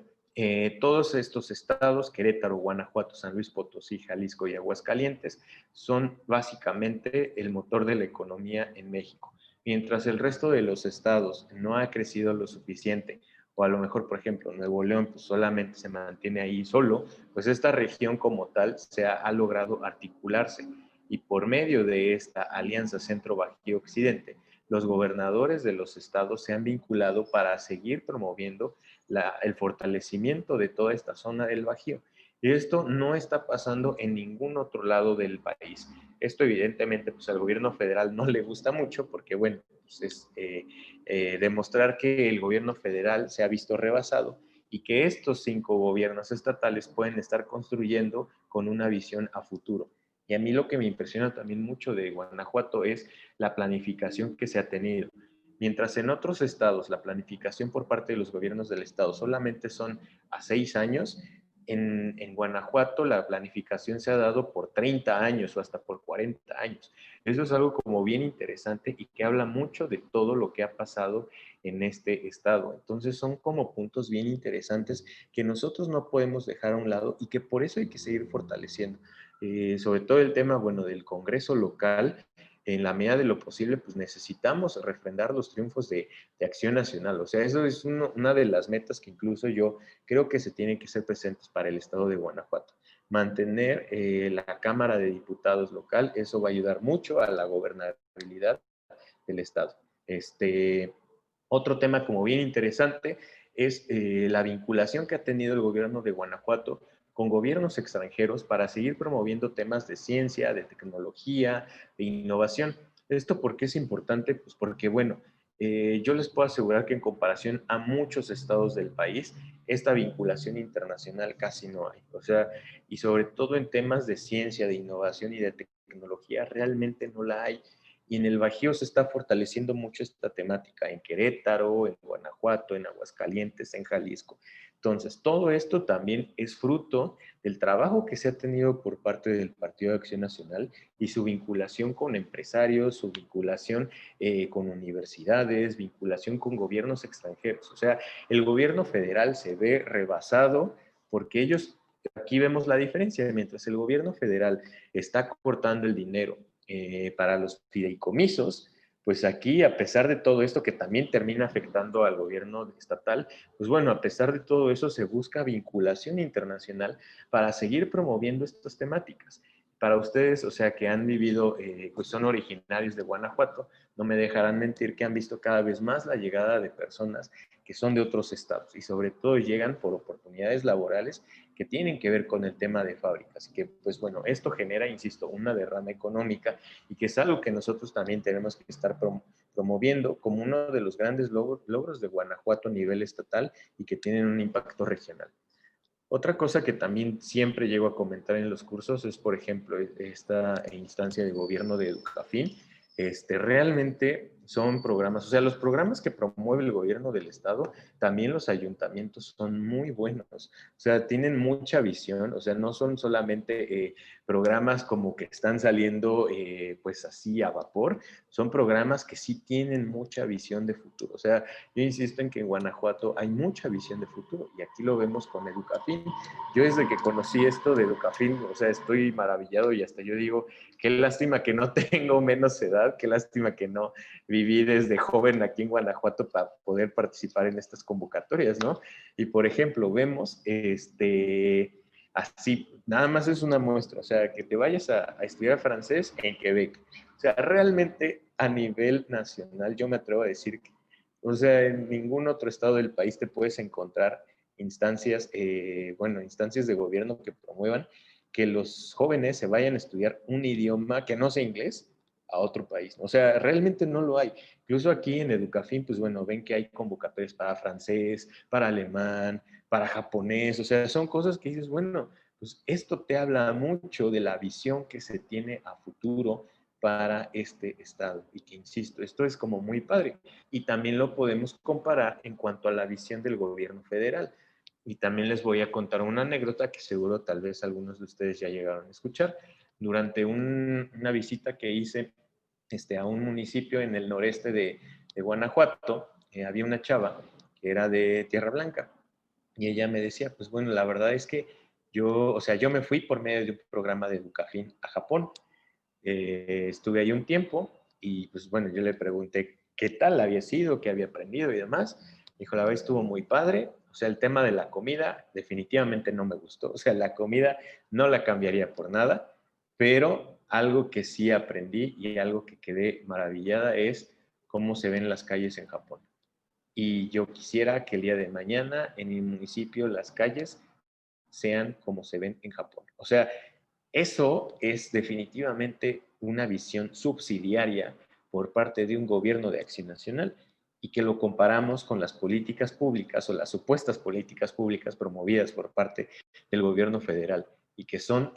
todos estos estados, Querétaro, Guanajuato, San Luis Potosí, Jalisco y Aguascalientes, son básicamente el motor de la economía en México. Mientras el resto de los estados no ha crecido lo suficiente, o a lo mejor, por ejemplo, Nuevo León pues solamente se mantiene ahí solo, pues esta región como tal ha logrado articularse y por medio de esta alianza Centro-Bajío Occidente, los gobernadores de los estados se han vinculado para seguir promoviendo el fortalecimiento de toda esta zona del Bajío. Y esto no está pasando en ningún otro lado del país. Esto evidentemente pues al gobierno federal no le gusta mucho porque bueno, pues es demostrar que el gobierno federal se ha visto rebasado y que estos 5 gobiernos estatales pueden estar construyendo con una visión a futuro. Y a mí lo que me impresiona también mucho de Guanajuato es la planificación que se ha tenido. Mientras en otros estados la planificación por parte de los gobiernos del estado solamente son a 6 años, en Guanajuato la planificación se ha dado por 30 años o hasta por 40 años. Eso es algo como bien interesante y que habla mucho de todo lo que ha pasado en este estado. Entonces son como puntos bien interesantes que nosotros no podemos dejar a un lado y que por eso hay que seguir fortaleciendo. Sobre todo el tema, bueno, del Congreso local, en la medida de lo posible, pues necesitamos refrendar los triunfos de Acción Nacional. O sea, eso es una de las metas que incluso yo creo que se tienen que ser presentes para el estado de Guanajuato. Mantener la Cámara de Diputados local, eso va a ayudar mucho a la gobernabilidad del estado. Otro tema como bien interesante es la vinculación que ha tenido el gobierno de Guanajuato con gobiernos extranjeros para seguir promoviendo temas de ciencia, de tecnología, de innovación. ¿Esto por qué es importante? Pues porque, bueno, yo les puedo asegurar que en comparación a muchos estados del país, esta vinculación internacional casi no hay. O sea, y sobre todo en temas de ciencia, de innovación y de tecnología, realmente no la hay. Y en el Bajío se está fortaleciendo mucho esta temática, en Querétaro, en Guanajuato, en Aguascalientes, en Jalisco. Entonces, todo esto también es fruto del trabajo que se ha tenido por parte del Partido de Acción Nacional y su vinculación con empresarios, su vinculación con universidades, vinculación con gobiernos extranjeros. O sea, el gobierno federal se ve rebasado porque ellos, aquí vemos la diferencia, mientras el gobierno federal está cortando el dinero para los fideicomisos, pues aquí, a pesar de todo esto que también termina afectando al gobierno estatal, pues bueno, a pesar de todo eso se busca vinculación internacional para seguir promoviendo estas temáticas. Para ustedes, o sea, que han vivido, pues son originarios de Guanajuato, no me dejarán mentir que han visto cada vez más la llegada de personas que son de otros estados y sobre todo llegan por oportunidades laborales que tienen que ver con el tema de fábricas. Y que, pues bueno, esto genera, insisto, una derrama económica y que es algo que nosotros también tenemos que estar promoviendo como uno de los grandes logros de Guanajuato a nivel estatal y que tienen un impacto regional. Otra cosa que también siempre llego a comentar en los cursos es, por ejemplo, esta instancia de gobierno de Educafin. Realmente son programas, o sea, los programas que promueve el gobierno del estado, también los ayuntamientos son muy buenos, o sea, tienen mucha visión, o sea, no son solamente programas como que están saliendo pues así a vapor, son programas que sí tienen mucha visión de futuro, o sea, yo insisto en que en Guanajuato hay mucha visión de futuro y aquí lo vemos con Educafin. Yo desde que conocí esto de Educafin, o sea, estoy maravillado y hasta yo digo, qué lástima que no tengo menos edad, qué lástima que no viví desde joven aquí en Guanajuato para poder participar en estas convocatorias, ¿no? Y por ejemplo, vemos, así, nada más es una muestra, o sea, que te vayas a estudiar francés en Quebec. O sea, realmente a nivel nacional, yo me atrevo a decir que, o sea, en ningún otro estado del país te puedes encontrar instancias, bueno, instancias de gobierno que promuevan que los jóvenes se vayan a estudiar un idioma que no sea inglés a otro país. O sea, realmente no lo hay. Incluso aquí en Educafin, pues bueno, ven que hay convocatorias para francés, para alemán, para japonés. O sea, son cosas que dices, bueno, pues esto te habla mucho de la visión que se tiene a futuro para este estado. Y que, insisto, esto es como muy padre. Y también lo podemos comparar en cuanto a la visión del gobierno federal. Y también les voy a contar una anécdota que seguro tal vez algunos de ustedes ya llegaron a escuchar. Durante una visita que hice a un municipio en el noreste de Guanajuato, había una chava que era de Tierra Blanca y ella me decía, pues bueno, la verdad es que yo, o sea, yo me fui por medio de un programa de Educafin a Japón. Estuve ahí un tiempo y pues bueno, yo le pregunté qué tal había sido, qué había aprendido y demás. Dijo, la verdad estuvo muy padre. O sea, el tema de la comida definitivamente no me gustó. O sea, la comida no la cambiaría por nada, pero algo que sí aprendí y algo que quedé maravillada es cómo se ven las calles en Japón. Y yo quisiera que el día de mañana en mi municipio las calles sean como se ven en Japón. O sea, eso es definitivamente una visión subsidiaria por parte de un gobierno de acción nacional y que lo comparamos con las políticas públicas o las supuestas políticas públicas promovidas por parte del gobierno federal y que son,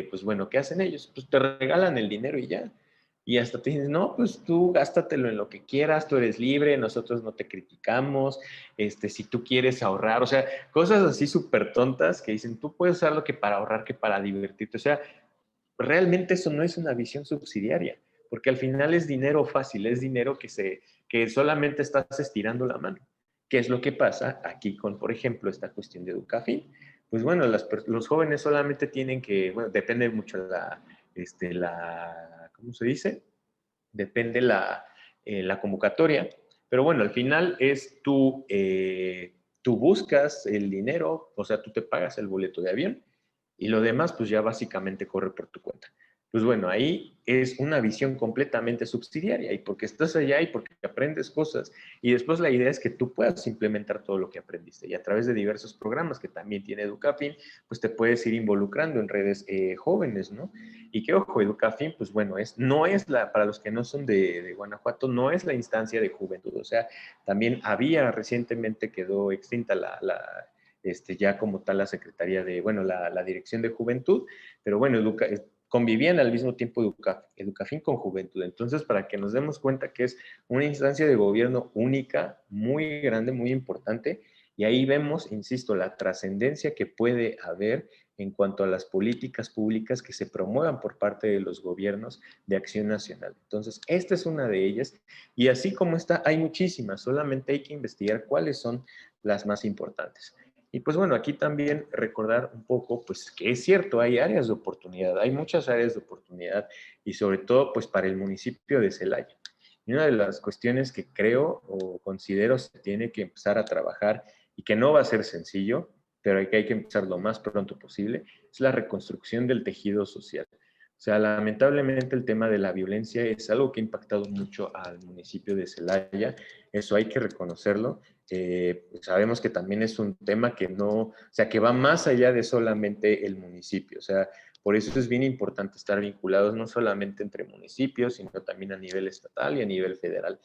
pues bueno, ¿qué hacen ellos? Pues te regalan el dinero y ya. Y hasta te dicen, no, pues tú gástatelo en lo que quieras, tú eres libre, nosotros no te criticamos, si tú quieres ahorrar, o sea, cosas así súper tontas que dicen, tú puedes usarlo que para ahorrar, que para divertirte. O sea, realmente eso no es una visión subsidiaria, porque al final es dinero fácil, es dinero que solamente estás estirando la mano. ¿Qué es lo que pasa aquí con, por ejemplo, esta cuestión de Educafin? Pues bueno, los jóvenes solamente tienen que, bueno, depende mucho ¿cómo se dice? Depende la convocatoria, pero bueno, al final es tú buscas el dinero, o sea, tú te pagas el boleto de avión y lo demás pues ya básicamente corre por tu cuenta. Pues bueno, ahí es una visión completamente subsidiaria y porque estás allá y porque aprendes cosas y después la idea es que tú puedas implementar todo lo que aprendiste y a través de diversos programas que también tiene Educafin, pues te puedes ir involucrando en redes jóvenes, ¿no? Y que ojo, Educafin, pues bueno, no es para los que no son de Guanajuato, no es la instancia de juventud, o sea, también recientemente quedó extinta ya como tal la Secretaría de, bueno, la Dirección de Juventud, pero bueno, convivían al mismo tiempo Educafin con Juventud. Entonces, para que nos demos cuenta que es una instancia de gobierno única, muy grande, muy importante, y ahí vemos, insisto, la trascendencia que puede haber en cuanto a las políticas públicas que se promuevan por parte de los gobiernos de acción nacional. Entonces, esta es una de ellas, y así como esta, hay muchísimas, solamente hay que investigar cuáles son las más importantes. Y pues bueno, aquí también recordar un poco, pues que es cierto, hay áreas de oportunidad, hay muchas áreas de oportunidad y sobre todo pues para el municipio de Celaya. Y una de las cuestiones que creo o considero se tiene que empezar a trabajar y que no va a ser sencillo, pero hay que empezar lo más pronto posible, es la reconstrucción del tejido social. O sea, lamentablemente el tema de la violencia es algo que ha impactado mucho al municipio de Celaya, eso hay que reconocerlo. Sabemos que también es un tema que no, o sea, que va más allá de solamente el municipio, o sea, por eso es bien importante estar vinculados no solamente entre municipios, sino también a nivel estatal y a nivel federal.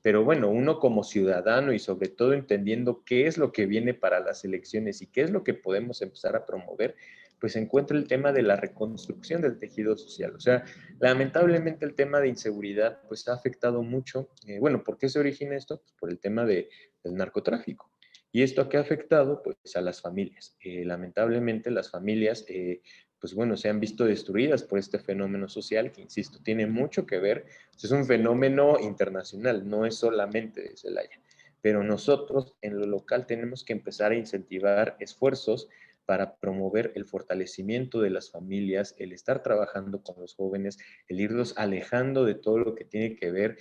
Pero bueno, uno como ciudadano y sobre todo entendiendo qué es lo que viene para las elecciones y qué es lo que podemos empezar a promover, pues se encuentra el tema de la reconstrucción del tejido social. O sea, lamentablemente el tema de inseguridad pues ha afectado mucho. Bueno, ¿por qué se origina esto? Pues por el tema del narcotráfico. ¿Y esto a qué ha afectado? Pues a las familias. Lamentablemente las familias, pues bueno, se han visto destruidas por este fenómeno social que, insisto, tiene mucho que ver, pues es un fenómeno internacional, no es solamente de Celaya. Pero nosotros en lo local tenemos que empezar a incentivar esfuerzos para promover el fortalecimiento de las familias, el estar trabajando con los jóvenes, el irlos alejando de todo lo que tiene que ver,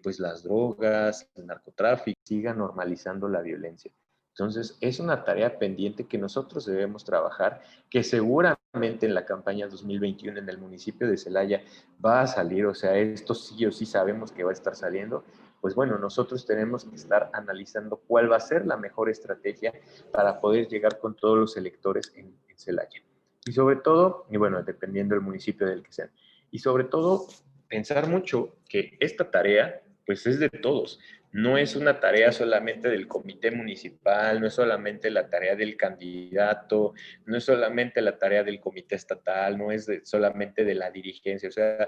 pues las drogas, el narcotráfico, siga normalizando la violencia. Entonces, es una tarea pendiente que nosotros debemos trabajar, que seguramente en la campaña 2021 en el municipio de Celaya va a salir, o sea, esto sí o sí sabemos que va a estar saliendo. Pues bueno, nosotros tenemos que estar analizando cuál va a ser la mejor estrategia para poder llegar con todos los electores en Celaya. Y sobre todo, y bueno, dependiendo del municipio del que sean, y sobre todo pensar mucho que esta tarea pues es de todos. No es una tarea solamente del comité municipal, no es solamente la tarea del candidato, no es solamente la tarea del comité estatal, no es solamente de la dirigencia. O sea,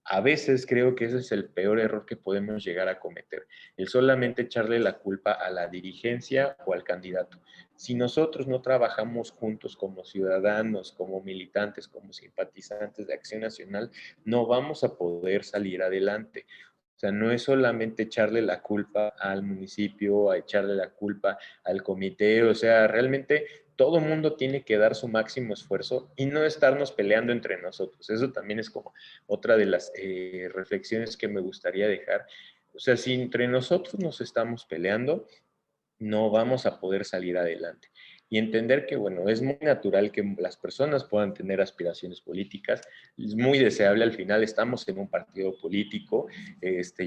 a veces creo que ese es el peor error que podemos llegar a cometer, el solamente echarle la culpa a la dirigencia o al candidato. Si nosotros no trabajamos juntos como ciudadanos, como militantes, como simpatizantes de Acción Nacional, no vamos a poder salir adelante. O sea, no es solamente echarle la culpa al municipio, a echarle la culpa al comité, o sea, realmente todo mundo tiene que dar su máximo esfuerzo y no estarnos peleando entre nosotros. Eso también es como otra de las reflexiones que me gustaría dejar. O sea, si entre nosotros nos estamos peleando, no vamos a poder salir adelante. Y entender que, bueno, es muy natural que las personas puedan tener aspiraciones políticas, es muy deseable, al final estamos en un partido político,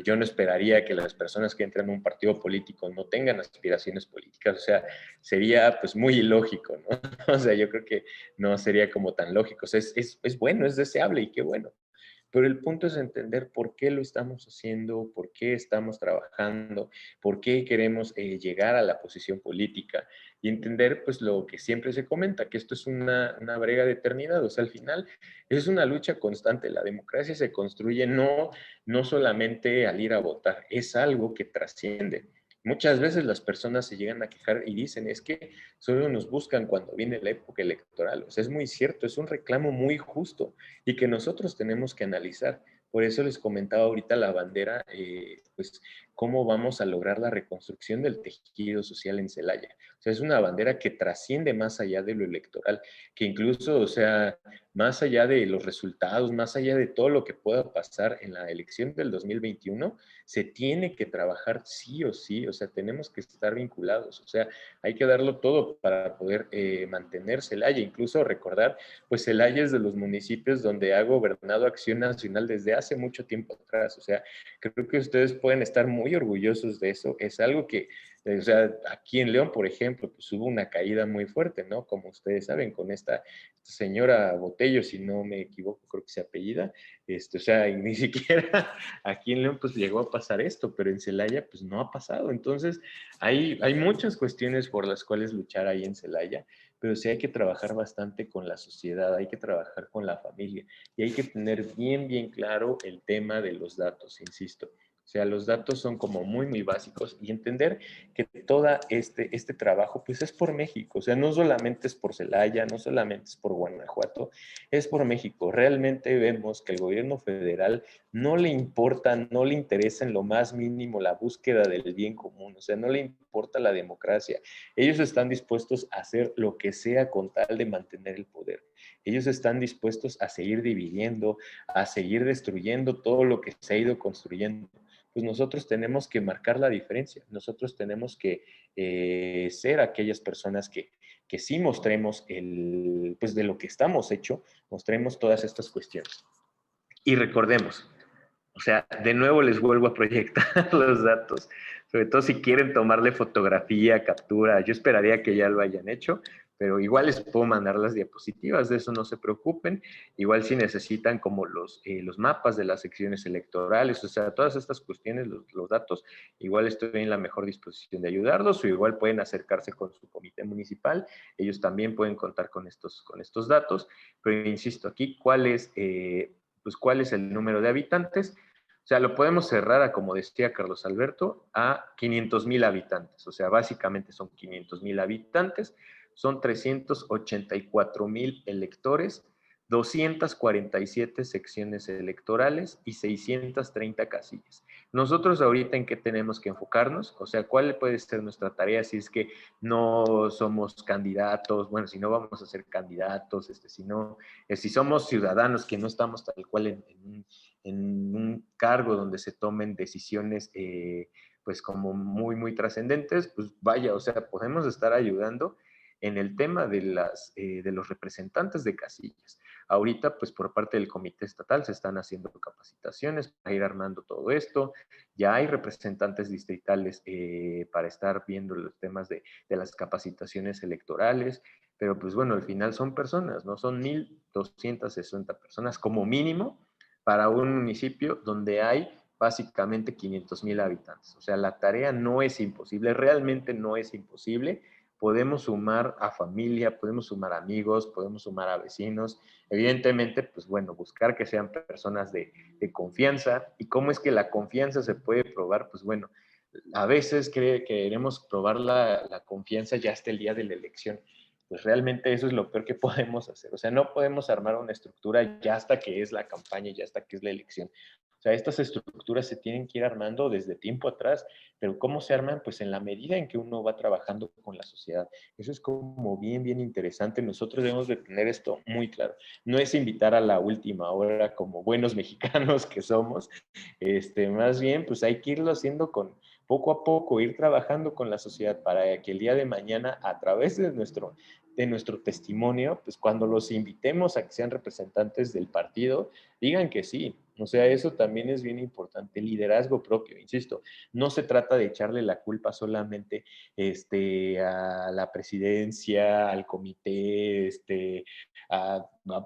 yo no esperaría que las personas que entran en un partido político no tengan aspiraciones políticas, o sea, sería pues muy ilógico, ¿no? O sea, yo creo que no sería como tan lógico, o sea, es bueno, es deseable y qué bueno. Pero el punto es entender por qué lo estamos haciendo, por qué estamos trabajando, por qué queremos llegar a la posición política y entender pues lo que siempre se comenta, que esto es una brega de eternidad, o sea, al final es una lucha constante, la democracia se construye no solamente al ir a votar, es algo que trasciende. Muchas veces las personas se llegan a quejar y dicen, es que solo nos buscan cuando viene la época electoral. O sea, es muy cierto, es un reclamo muy justo y que nosotros tenemos que analizar. Por eso les comentaba ahorita la bandera, pues cómo vamos a lograr la reconstrucción del tejido social en Celaya. O sea, es una bandera que trasciende más allá de lo electoral, que incluso, o sea, más allá de los resultados, más allá de todo lo que pueda pasar en la elección del 2021, se tiene que trabajar sí o sí, o sea, tenemos que estar vinculados, o sea, hay que darlo todo para poder mantener Celaya, incluso recordar, pues Celaya es de los municipios donde ha gobernado Acción Nacional desde hace mucho tiempo atrás, o sea, creo que ustedes pueden estar muy orgullosos de eso, es algo que, o sea, aquí en León, por ejemplo, pues hubo una caída muy fuerte, ¿no? Como ustedes saben, con esta señora Botello, si no me equivoco, creo que se apellida, o sea, y ni siquiera aquí en León pues llegó a pasar esto, pero en Celaya pues no ha pasado, entonces hay muchas cuestiones por las cuales luchar ahí en Celaya, pero sí hay que trabajar bastante con la sociedad, hay que trabajar con la familia y hay que tener bien claro el tema de los datos, insisto. O sea, los datos son como muy básicos y entender que todo este trabajo pues es por México, o sea, no solamente es por Celaya, no solamente es por Guanajuato, es por México. Realmente vemos que el gobierno federal no le importa, no le interesa en lo más mínimo la búsqueda del bien común, o sea, no le importa la democracia. Ellos están dispuestos a hacer lo que sea con tal de mantener el poder. Ellos están dispuestos a seguir dividiendo, a seguir destruyendo todo lo que se ha ido construyendo. Pues nosotros tenemos que marcar la diferencia, nosotros tenemos que ser aquellas personas que sí mostremos pues de lo que estamos hecho, mostremos todas estas cuestiones. Y recordemos, o sea, de nuevo les vuelvo a proyectar los datos, sobre todo si quieren tomarle fotografía, captura, yo esperaría que ya lo hayan hecho, pero igual les puedo mandar las diapositivas, de eso no se preocupen. Igual si necesitan como los mapas de las secciones electorales, o sea, todas estas cuestiones, los datos, igual estoy en la mejor disposición de ayudarlos, o igual pueden acercarse con su comité municipal, ellos también pueden contar con estos datos, pero insisto, aquí, ¿cuál es el número de habitantes? O sea, lo podemos cerrar a, como decía Carlos Alberto, a 500,000 habitantes. O sea, básicamente son 500,000 habitantes, son 384,000 electores, 247 secciones electorales y 630 casillas. Nosotros ahorita en qué tenemos que enfocarnos, o sea, cuál puede ser nuestra tarea si es que no somos candidatos, bueno, si no vamos a ser candidatos, si somos ciudadanos que no estamos tal cual en un cargo donde se tomen decisiones pues como muy, muy trascendentes, pues vaya, o sea, podemos estar ayudando en el tema de los representantes de casillas. Ahorita, pues por parte del comité estatal se están haciendo capacitaciones para ir armando todo esto. Ya hay representantes distritales para estar viendo los temas de las capacitaciones electorales, pero pues bueno, al final son personas, ¿no? Son 1,260 personas como mínimo para un municipio donde hay básicamente 500,000 habitantes. O sea, la tarea no es imposible, realmente no es imposible. Podemos sumar a familia, podemos sumar amigos, podemos sumar a vecinos. Evidentemente, pues bueno, buscar que sean personas de confianza. ¿Y cómo es que la confianza se puede probar? Pues bueno, a veces queremos probar la confianza ya hasta el día de la elección. Pues realmente eso es lo peor que podemos hacer. O sea, no podemos armar una estructura ya hasta que es la campaña, ya hasta que es la elección. O sea, estas estructuras se tienen que ir armando desde tiempo atrás, pero ¿cómo se arman? Pues en la medida en que uno va trabajando con la sociedad. Eso es como bien, bien interesante. Nosotros debemos de tener esto muy claro. No es invitar a la última hora como buenos mexicanos que somos, más bien pues hay que irlo haciendo con poco a poco, ir trabajando con la sociedad para que el día de mañana, a través de nuestro testimonio, pues cuando los invitemos a que sean representantes del partido, digan que sí. O sea, eso también es bien importante, liderazgo propio, insisto, no se trata de echarle la culpa solamente a la presidencia, al comité,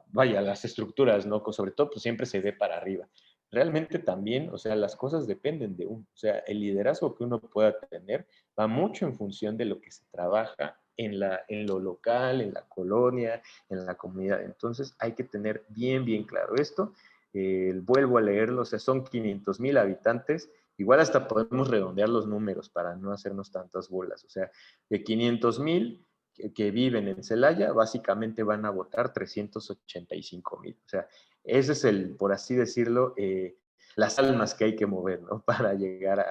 vaya, a las estructuras, ¿no? Sobre todo, pues siempre se ve para arriba. Realmente también, o sea, las cosas dependen de uno. O sea, el liderazgo que uno pueda tener va mucho en función de lo que se trabaja en lo local, en la colonia, en la comunidad. Entonces hay que tener bien, bien claro esto. Vuelvo a leerlo, o sea, son 500,000 habitantes. Igual hasta podemos redondear los números para no hacernos tantas bolas. O sea, de 500,000 que viven en Celaya, básicamente van a votar 385,000. O sea, ese es por así decirlo, las almas que hay que mover, ¿no? Para llegar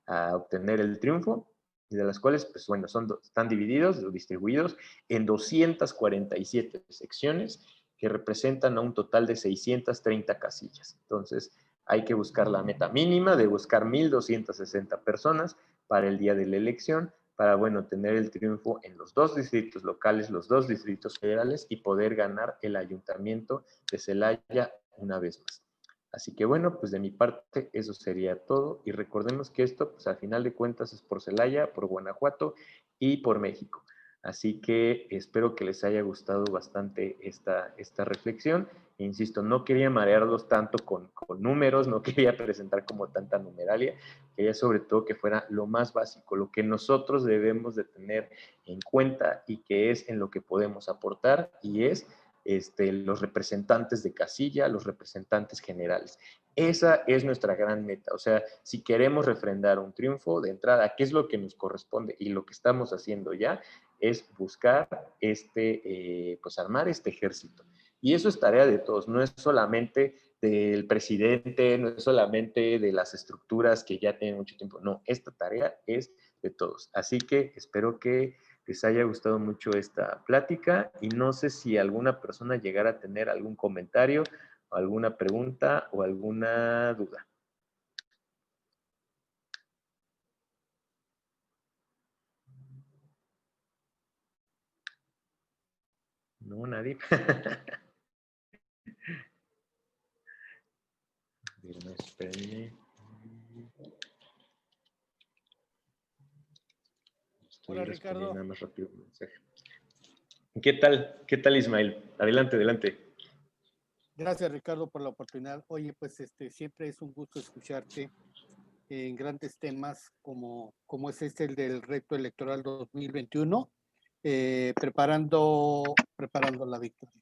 a obtener el triunfo, y de las cuales, pues bueno, están divididos o distribuidos en 247 secciones que representan a un total de 630 casillas. Entonces, hay que buscar la meta mínima de buscar 1,260 personas para el día de la elección, para, bueno, tener el triunfo en los 2 distritos locales, los 2 distritos federales y poder ganar el ayuntamiento de Celaya una vez más. Así que bueno, pues de mi parte eso sería todo y recordemos que esto, pues al final de cuentas es por Celaya, por Guanajuato y por México. Así que espero que les haya gustado bastante esta reflexión. Insisto, no quería marearlos tanto con números, no quería presentar como tanta numeralia, quería sobre todo que fuera lo más básico, lo que nosotros debemos de tener en cuenta y que es en lo que podemos aportar y es los representantes de casilla, los representantes generales. Esa es nuestra gran meta. O sea, si queremos refrendar un triunfo de entrada, ¿qué es lo que nos corresponde? Y lo que estamos haciendo ya es buscar pues armar este ejército. Y eso es tarea de todos, no es solamente del presidente, no es solamente de las estructuras que ya tienen mucho tiempo, no, esta tarea es de todos. Así que espero que les haya gustado mucho esta plática y no sé si alguna persona llegara a tener algún comentario, alguna pregunta o alguna duda. No, nadie. Espérenme. Estoy Hola respondiendo Ricardo, nada más rápido un mensaje. ¿Qué tal? ¿Qué tal, Ismael? Adelante, adelante. Gracias, Ricardo, por la oportunidad. Oye, pues siempre es un gusto escucharte en grandes temas como es el del reto electoral 2021, preparando la victoria.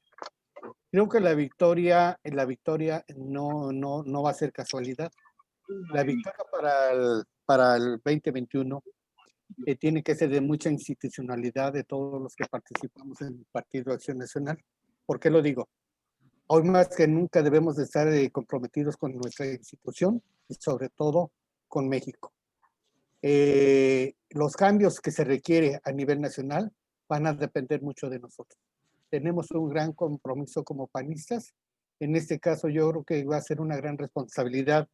Creo que la victoria no va a ser casualidad. La victoria para el 2021 tiene que ser de mucha institucionalidad de todos los que participamos en el Partido Acción Nacional. ¿Por qué lo digo? Hoy más que nunca debemos de estar comprometidos con nuestra institución y sobre todo con México. Los cambios que se requiere a nivel nacional van a depender mucho de nosotros. Tenemos un gran compromiso como panistas. En este caso yo creo que va a ser una gran responsabilidad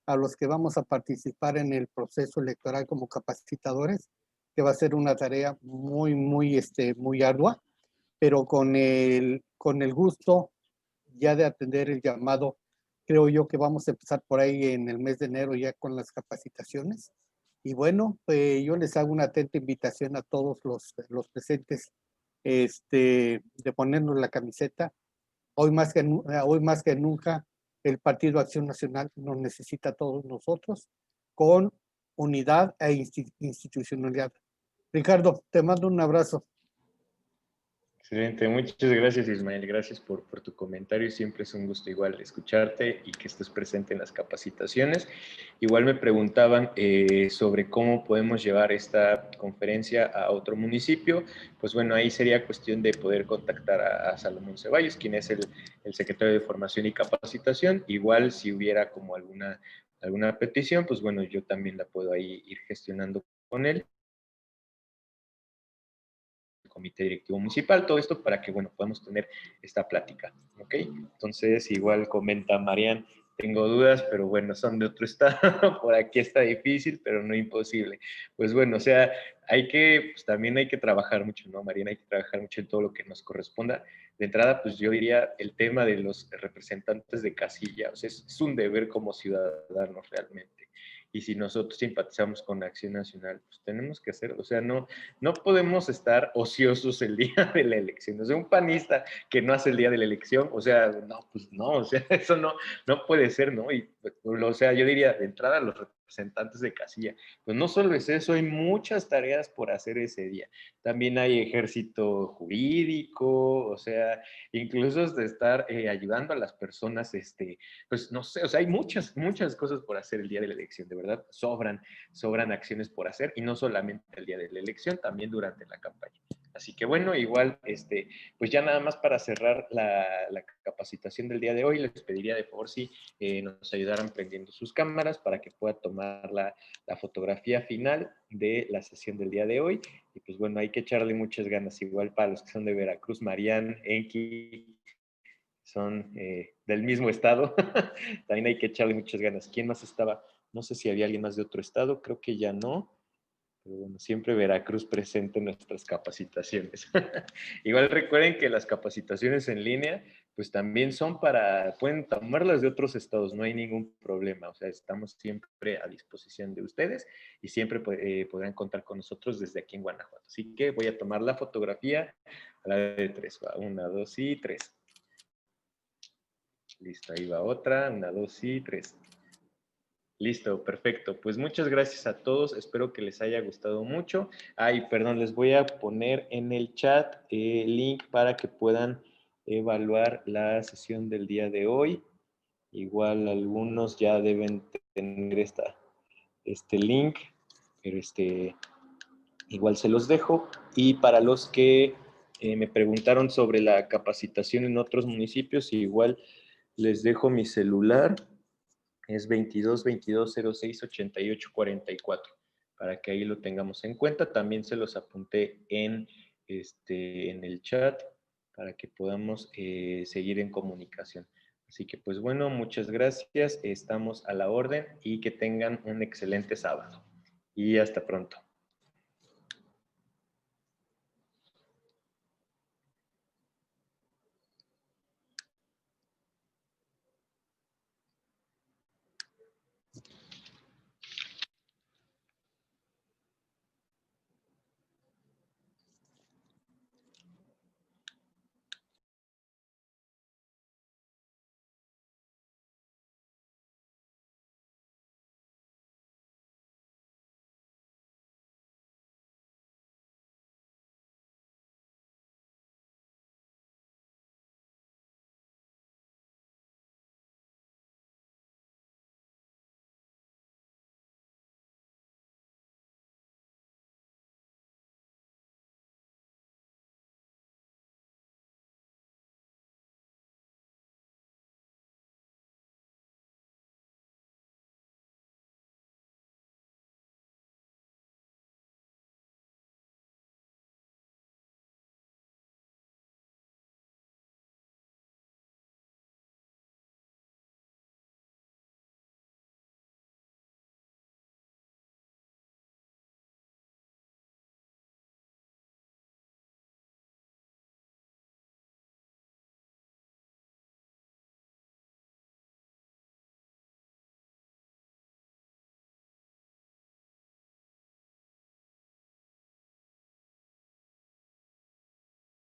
a los que vamos a participar en el proceso electoral como capacitadores, que va a ser una tarea muy ardua, pero con el gusto ya de atender el llamado. Creo yo que vamos a empezar por ahí en el mes de enero ya con las capacitaciones. Y bueno, yo les hago una atenta invitación a todos los presentes de ponernos la camiseta. Hoy más que nunca, el Partido Acción Nacional nos necesita a todos nosotros con unidad e institucionalidad. Ricardo, te mando un abrazo. Excelente, muchas gracias, Ismael. Gracias por tu comentario. Siempre es un gusto igual escucharte y que estés presente en las capacitaciones. Igual me preguntaban sobre cómo podemos llevar esta conferencia a otro municipio. Pues bueno, ahí sería cuestión de poder contactar a Salomón Ceballos, quien es el secretario de Formación y Capacitación. Igual si hubiera como alguna petición, pues bueno, yo también la puedo ahí ir gestionando con él. Comité directivo municipal, todo esto para que, bueno, podamos tener esta plática, ¿ok? Entonces, igual comenta Marian, tengo dudas, pero bueno, son de otro estado, por aquí está difícil, pero no imposible. Pues bueno, o sea, pues también hay que trabajar mucho, ¿no, Marian? Hay que trabajar mucho en todo lo que nos corresponda. De entrada, pues yo diría el tema de los representantes de casilla, o sea, es un deber como ciudadanos realmente. Y si nosotros simpatizamos con Acción Nacional, pues tenemos que hacer, o sea, no podemos estar ociosos el día de la elección. O sea, un panista que no hace el día de la elección, o sea, no, pues no, o sea, eso no puede ser, ¿no? Y, o sea, yo diría, de entrada, los representantes de casilla, pues no solo es eso, hay muchas tareas por hacer ese día. También hay ejército jurídico, o sea, incluso de estar ayudando a las personas, pues no sé, o sea, hay muchas cosas por hacer el día de la elección, de verdad, sobran acciones por hacer y no solamente el día de la elección, también durante la campaña. Así que bueno, igual, pues ya nada más para cerrar la capacitación del día de hoy, les pediría de favor si nos ayudaran prendiendo sus cámaras para que pueda tomar la fotografía final de la sesión del día de hoy. Y pues bueno, hay que echarle muchas ganas, igual para los que son de Veracruz, Marián, Enki, son del mismo estado, también hay que echarle muchas ganas. ¿Quién más estaba? No sé si había alguien más de otro estado, creo que ya no. Pero bueno, siempre Veracruz presente en nuestras capacitaciones. Igual recuerden que las capacitaciones en línea, pues también pueden tomarlas de otros estados, no hay ningún problema. O sea, estamos siempre a disposición de ustedes y siempre podrán contar con nosotros desde aquí en Guanajuato. Así que voy a tomar la fotografía a la de 3. Va, 1, 2 y 3. Listo, ahí va otra, 1, 2 y 3. Listo, perfecto. Pues muchas gracias a todos. Espero que les haya gustado mucho. Ay, perdón, les voy a poner en el chat el link para que puedan evaluar la sesión del día de hoy. Igual algunos ya deben tener este link, pero igual se los dejo. Y para los que me preguntaron sobre la capacitación en otros municipios, igual les dejo mi celular. Es 22 22 06 88 44, para que ahí lo tengamos en cuenta. También se los apunté en el chat para que podamos seguir en comunicación. Así que pues bueno, muchas gracias, estamos a la orden y que tengan un excelente sábado. Y hasta pronto.